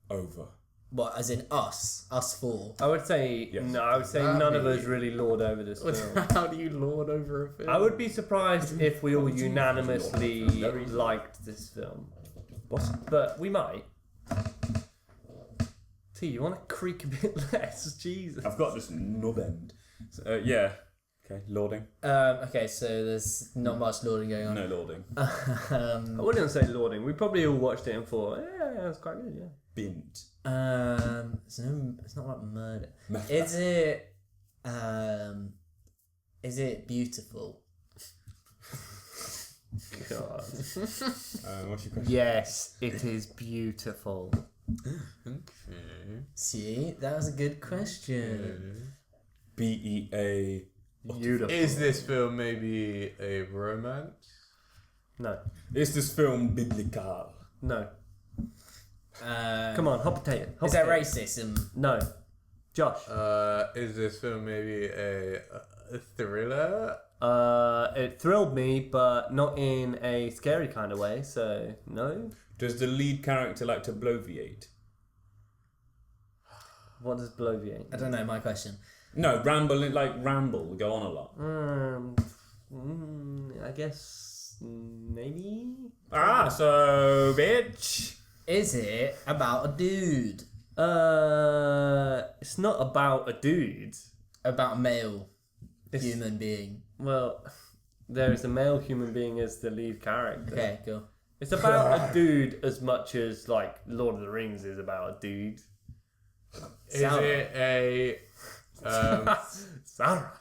over? What, as in us? Us four? I would say Yes. no. I would say That'd none of be- us really lord over this film. How do you lord over a film? I would be surprised if we all unanimously Very- liked this film, What? but we might. T, you want to creak a bit less? Jesus. I've got this nub end. So, yeah. Okay, lauding. Okay, so there's not much lording going on. No lauding. I wouldn't say lording. We probably all watched it and thought, yeah, it's quite good, yeah. Bint. It's not about murder. Is it beautiful? God. What's your question? Yes, it is beautiful. Okay. See, that was a good question. BEA. Beautiful. Is this film maybe a romance? No. Is this film biblical? No. Come on, hot potato. Hot Is that potato. racism? No. Josh. Is this film maybe a thriller? It thrilled me, but not in a scary kind of way, so no. Does the lead character like to bloviate? What does bloviate? I don't know, my question. No, ramble, go on a lot. I guess maybe. So bitch. Is it about a dude? It's not about a dude. About a male It's- human being? Well, there is a male human being as the lead character. Okay, cool. It's about a dude as much as like Lord of the Rings is about a dude. Is it a Sarah.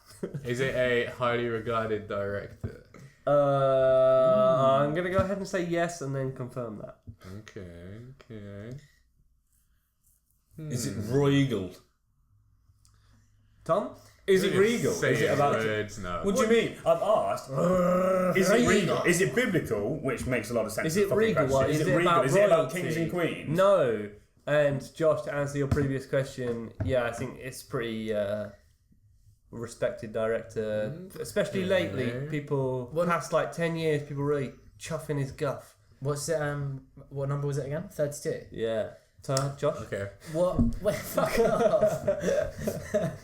is it a highly regarded director? I'm gonna go ahead and say yes and then confirm that. Okay. Is it regal? Tom? Is it regal? Say Is it about? words now. What do you mean? I've asked. Is it regal? Is it biblical? Which makes a lot of sense. Is it Fucking regal? question. What, Is is it it regal? about Is it about royalty? kings and queens? No. And Josh, to answer your previous question, yeah, I think it's pretty respected director, especially lately. People past like 10 years, people really chuffing his guff. What's it? What number was it again? 32. Yeah. Josh. Okay. What? Wait, fuck off.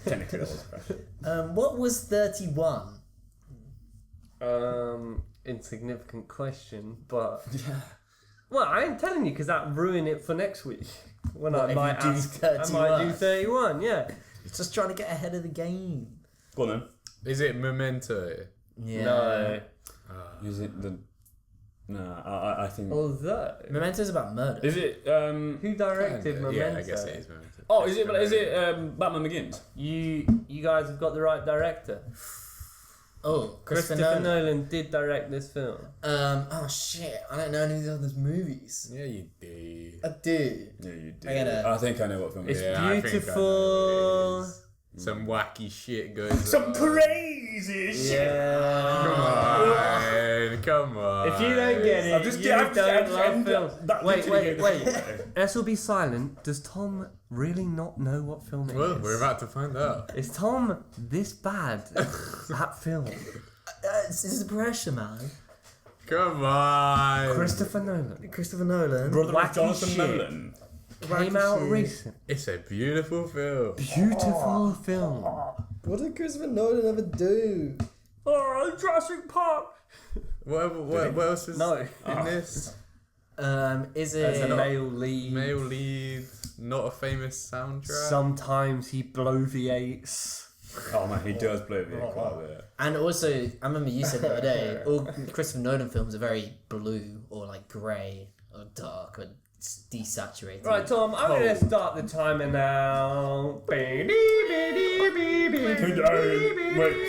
Technically, that was a question. What was 31? Insignificant question, but well, I ain't telling you because that ruined it for next week when What, I if might you do ask. I might do 31? 31. Yeah. Just trying to get ahead of the game. Go on then. Is it Memento? Yeah. No. Is it the? No, I think. Although, Memento's about murder. Is it? who directed Kinda. Memento? Yeah, I guess it is Memento. Oh, is it Batman Begins? You guys have got the right director. Oh, Christopher Nolan did direct this film. Oh shit! I don't know any of the other movies. Yeah, you do. I do. Yeah, you do. I gotta- I think I know what film it It's is. Yeah, I think I know beautiful. what it is. Some wacky shit goes Some on. crazy shit. Yeah. Come on. If you don't get it, I've just- you I've just- don't I've just- love I'm- films. that Wait, literally wait, goes- wait. S will be silent. Does Tom really not know what film it Well, is? we're about to find out. Is Tom this bad at film? This is pressure, man. Come on. Christopher Nolan Christopher Nolan. Brother of Wacky Jonathan shit. Nolan. came out recent. It's a beautiful film. Beautiful film. What did Christopher Nolan ever do? Oh, Jurassic Park. What else is No. in this? Is As a it? male lead. Male lead, not a famous soundtrack. Sometimes he bloviates. Oh man, he does blow me quite a bit. And also, I remember you said the other day, all Christopher Nolan films are very blue or like grey or dark or desaturated. Right, Tom, I'm going to start the timer now. Wait,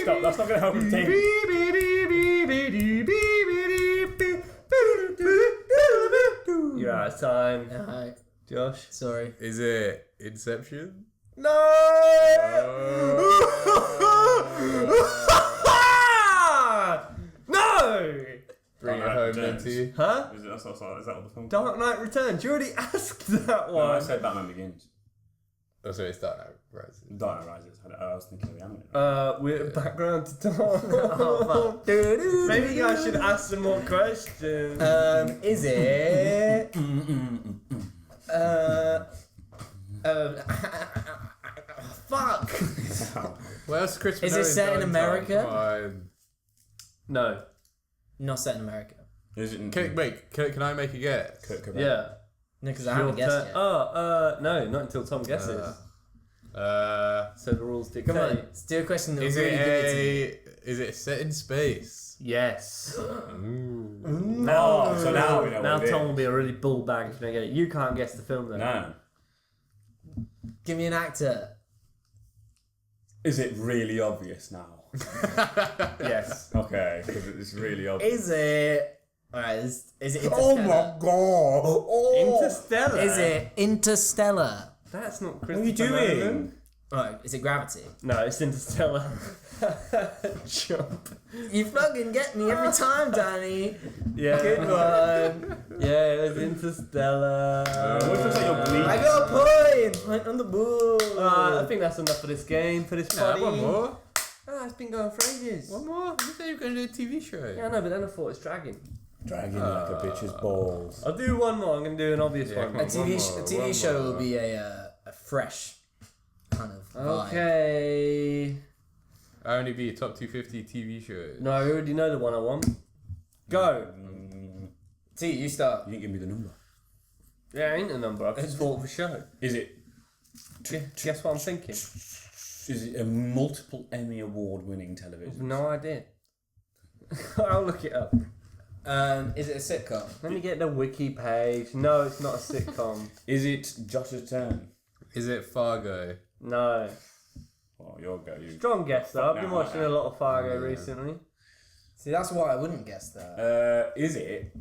stop. That's not going to help with the team. You're out of time. Alright, Josh? sorry. Is it Inception? No! Bring it Dark home Knight then Returns. to you. Huh? Is that what the film? Dark Knight Returns. You already asked that No, I one. said Batman Begins. Oh, sorry, it's Dark Knight Rises. Dark Knight Rises. I was thinking of the anime. We're background to Tom. Oh, fuck. Maybe you guys should ask some more questions. Is it? Fuck. What else, Christmas? Is it set in America? Come on. No. Not set in America. Is it? Can I make a guess? Kurt Cobain? Yeah. No, because I haven't guessed yet. No, not until Tom guesses. So So the rules dictate. Come on, let's do a question that is really give it to me. is it set in space? Yes. No. So now we know Now what it Tom is. will be a really bull bag if you don't get it. You can't guess the film though. No. Give me an actor. Is it really obvious now? Yes. Okay, because it's really obvious. Is it? Alright, is it Interstellar? Oh my god! Oh. Interstellar. Is it Interstellar? That's not What are Christopher you doing? Nolan. Alright, is it Gravity? No, it's Interstellar. Jump. You fucking get me every time, Danny. Yeah. Good one. Yeah, it was Interstellar. What looks like you're bleeding? I got a point on the board. I think that's enough for this game, for this Yeah, party. one more. It's been going for ages. One more. You said you were going to do a TV show. Yeah, I know, but then I thought it's dragging. Dragging like a bitch's balls. I'll do one more. I'm going to do an obvious Yeah, one. come a on. TV show more. will be a fresh kind of vibe. Okay. Only be a top 250 TV show. No, I already know the one I want. Go. T, you start. You didn't give me the number. Yeah, ain't a number. I've just thought of a show. Is it? Guess what I'm thinking? Is it a multiple Emmy award winning television? No idea. I'll look it up. Is it a sitcom? Let me get the wiki page. No, it's not a sitcom. Is it Josh's Turn? Is it Fargo? No. Oh, your go. You. Strong guess though. I've been No, watching a lot of Fargo recently. See, that's why I wouldn't guess that. Is it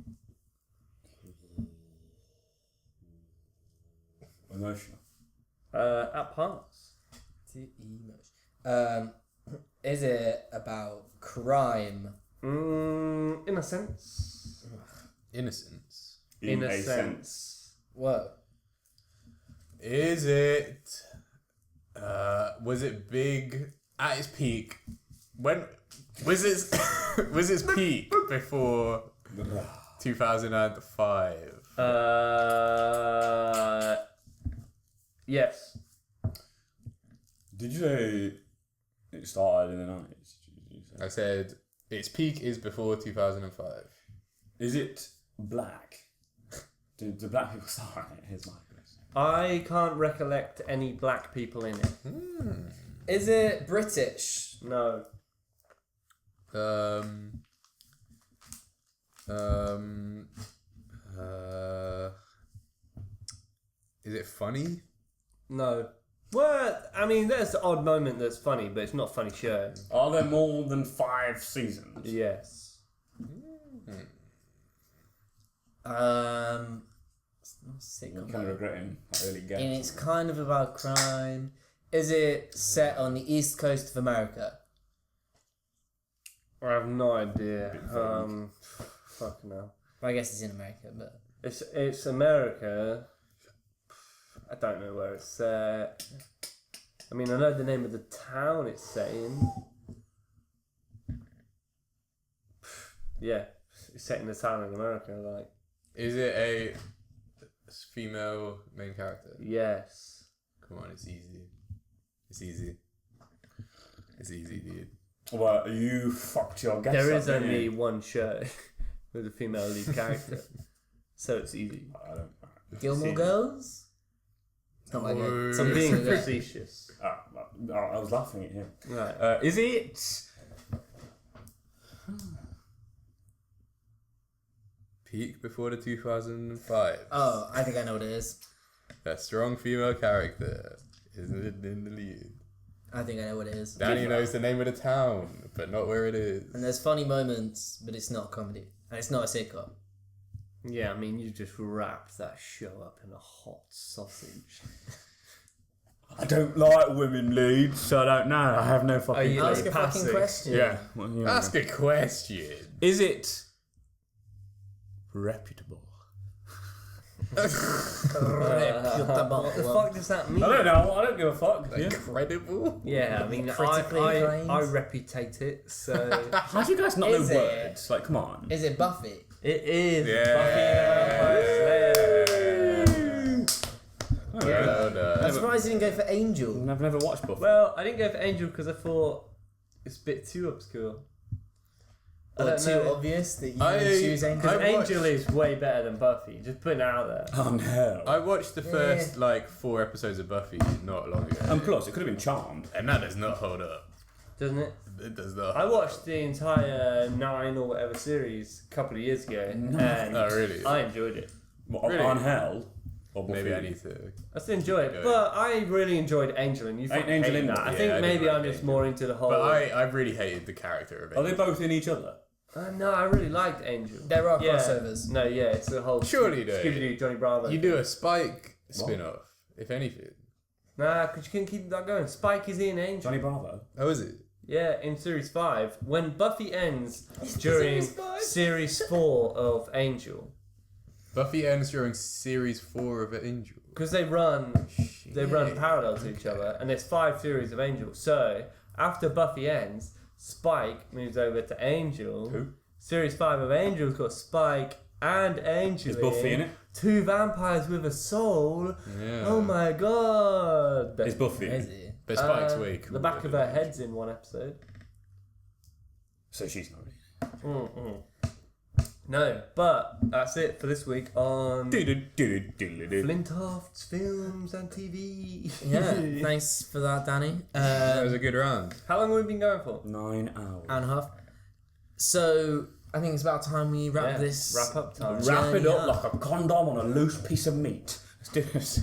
emotional? At parts. Is it about crime? In a sense. Innocence. In a sense. Whoa. Is it? Was it big at its peak? When was its was its peak before 2005? Yes. Did you say it started in the 90s? I said its peak is before 2005. Is it black? Do black people star in it? Here's my question. I can't recollect any black people in it. Is it British? No. Is it funny? No. Well, I mean, there's the odd moment that's funny, but it's not a funny show. Are there more than 5 seasons? Yes. It's not a sitcom. I'm kind of regretting I really And guessed. it's kind of about crime. Is it set on the east coast of America? I have no idea. Fuck no. I guess it's in America, but It's America. I don't know where it's set. I mean, I know the name of the town it's set in. Yeah, it's set in the town in America. Like, Is it a female main character? yes. Come on, it's easy. It's easy. It's easy, dude. Well, you fucked your guess There up, is didn't only you? one show with a female lead character, so it's easy. I don't. Gilmore See. Girls? It's not like No. a, I'm being so good. facetious. I was laughing at him. Right. Is it? Peak before the 2005. Oh, I think I know what it is. A strong female character. Isn't it in the lead? I think I know what it is. Danny knows the name of the town, but not where it is. And there's funny moments, but it's not a comedy. And it's not a sitcom. Yeah, I mean, you just wrapped that show up in a hot sausage. I don't like women leads, so I don't know. I have no fucking clue. Ask a fucking question. Yeah. Well, you know. Ask a question. Is it reputable? What the fuck does that mean? I don't know. I don't give a fuck. Yeah. Incredible. Yeah, I mean, Critically I acclaimed? reputate it, so How do you guys not know Is it? words? Like, come on. Is it Buffy? it is Yeah. Buffy the Vampire Slayer. Well done. I'm surprised you didn't go for Angel. I've never watched Buffy. Well, I didn't go for Angel because I thought it's a bit too obscure. I Or don't too know. obvious that you I- would choose Angel? Because I watched- Angel is way better than Buffy. Just putting it out there. oh no. I watched the first 4 episodes of Buffy not long ago. And plus, it could have been Charmed. And that does not hold up. Doesn't it? It does not. I watched the entire 9 or whatever series a couple of years ago, and Oh, really? I enjoyed it. What, Really? On Hell? Or Buffy? Maybe I need to. I still enjoy it, Yeah. but I really enjoyed Angel, and you Ain't fucking Angel hate in that. there? I Yeah, think I didn't maybe like I'm just Angel. more into the whole. But I really hated the character of Are they Angel. both in each other? No, I really liked Angel. There are Yeah. crossovers. No, yeah, it's the whole. Surely, though. Scooby-Doo, Johnny Bravo. You do a Spike spin-off, if anything. Nah, because you couldn't keep that going. Spike is in Angel. Johnny Bravo? Oh, is it? Yeah, in series 5. When Buffy ends during Series 5? series 4 of Angel. Buffy ends during series 4 of Angel. Because they run parallel to each other, and there's 5 series of Angel. So after Buffy ends, Spike moves over to Angel. Who? Series 5 of Angel's got Spike and Angel. Is Buffy in it? 2 vampires with a soul. Yeah. Oh my god! Is Buffy in Is it? it? But Spike's way The cooler back of than her Angel. head's in one episode. So she's not really. Mm-mm. No, but that's it for this week on Flintoft's Films and TV. Yeah, thanks for that, Danny. That was a good round. How long have we been going for? 9 hours. Hour and a half. So, I think it's about time we wrap this. Wrap up time. Wrap it up Yeah. like a condom on a loose piece of meat. Let's do this.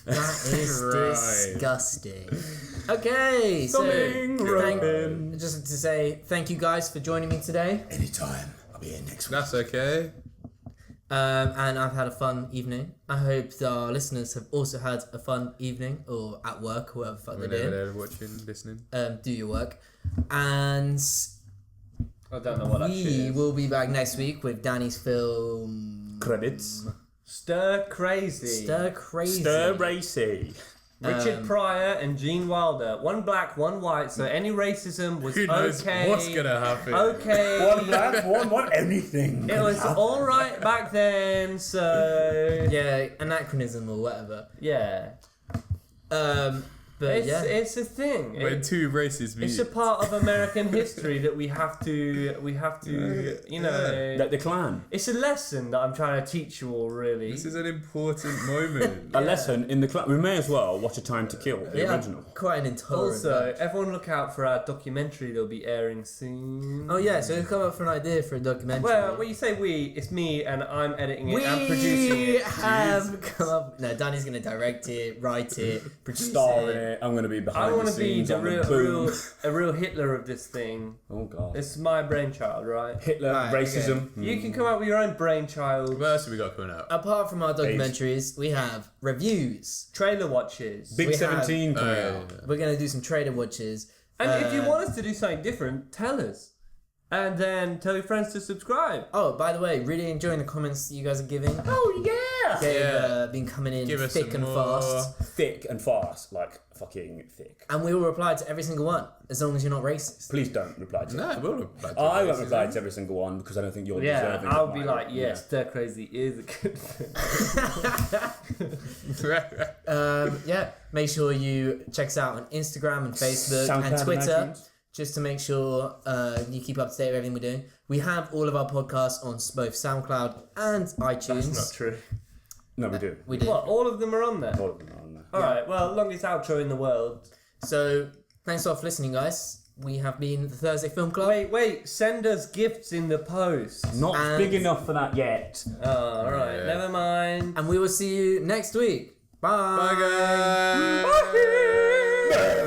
That is Right. disgusting. Okay, so Coming, Robin. just to say thank you guys for joining me today. Anytime. I'll be here next week. That's okay. And I've had a fun evening. I hope that our listeners have also had a fun evening, or at work, or whatever the fuck they're Whenever doing. they're watching, listening. Do your work. And I don't know what that shit we is. will be back next week with Danny's film Credits. Stir Crazy. Stir Crazy. Stir Racy. Richard Pryor and Gene Wilder. One black, one white, so any racism was Who knows okay. what's gonna happen? Okay. One black, one anything. It was alright back then, so. Yeah, anachronism or whatever. Yeah. But It's, yeah. it's a thing. When two races meet. It's a part of American history that we have to, you know. The clan. It's a lesson that I'm trying to teach you all, really. This is an important moment. A lesson in the clan. We may as well watch A Time to Kill, the Yeah, original. quite an intolerant. Also, bunch. everyone look out for our documentary that'll be airing soon. Oh yeah, so we've come up with an idea for a documentary. Well, when you say we, it's me and I'm editing it and producing we it. have come up. No, Danny's gonna direct it, write it, produce Star in it. it. I'm going to be behind I want the to be scenes the on real, the boom. a real Hitler of this thing. Oh God. It's my brainchild, right? Hitler, Right, racism. You can come up with your own brainchild. What else have we got coming out? Apart from our documentaries, we have reviews. Trailer watches. Big We 17 coming yeah, out. yeah. We're gonna do some trailer watches. And if you want us to do something different, tell us. And then tell your friends to subscribe. Oh, by the way, really enjoying the comments that you guys are giving. Oh, yeah! Been coming in Give us thick some and more. fast. Thick and fast, like fucking thick. And we will reply to every single one, as long as you're not racist. Please don't reply to No, that. we'll reply to I won't racism. reply to every single one because I don't think you're Yeah, deserving. I'll of be mine. like, yes, Stir Crazy is a good thing. Yeah, make sure you check us out on Instagram and Facebook and SoundCloud Twitter, iTunes. just to make sure you keep up to date with everything we're doing. We have all of our podcasts on both SoundCloud and iTunes. That's not true. No, we do. We do. What, all of them are on there? All of them are on there. Alright, well, longest outro in the world. So, thanks a lot for listening, guys. We have been the Thursday Film Club. Wait, send us gifts in the post. Not And- big enough for that yet. Oh, alright, Yeah. never mind. And we will see you next week. Bye. Bye, guys. Bye.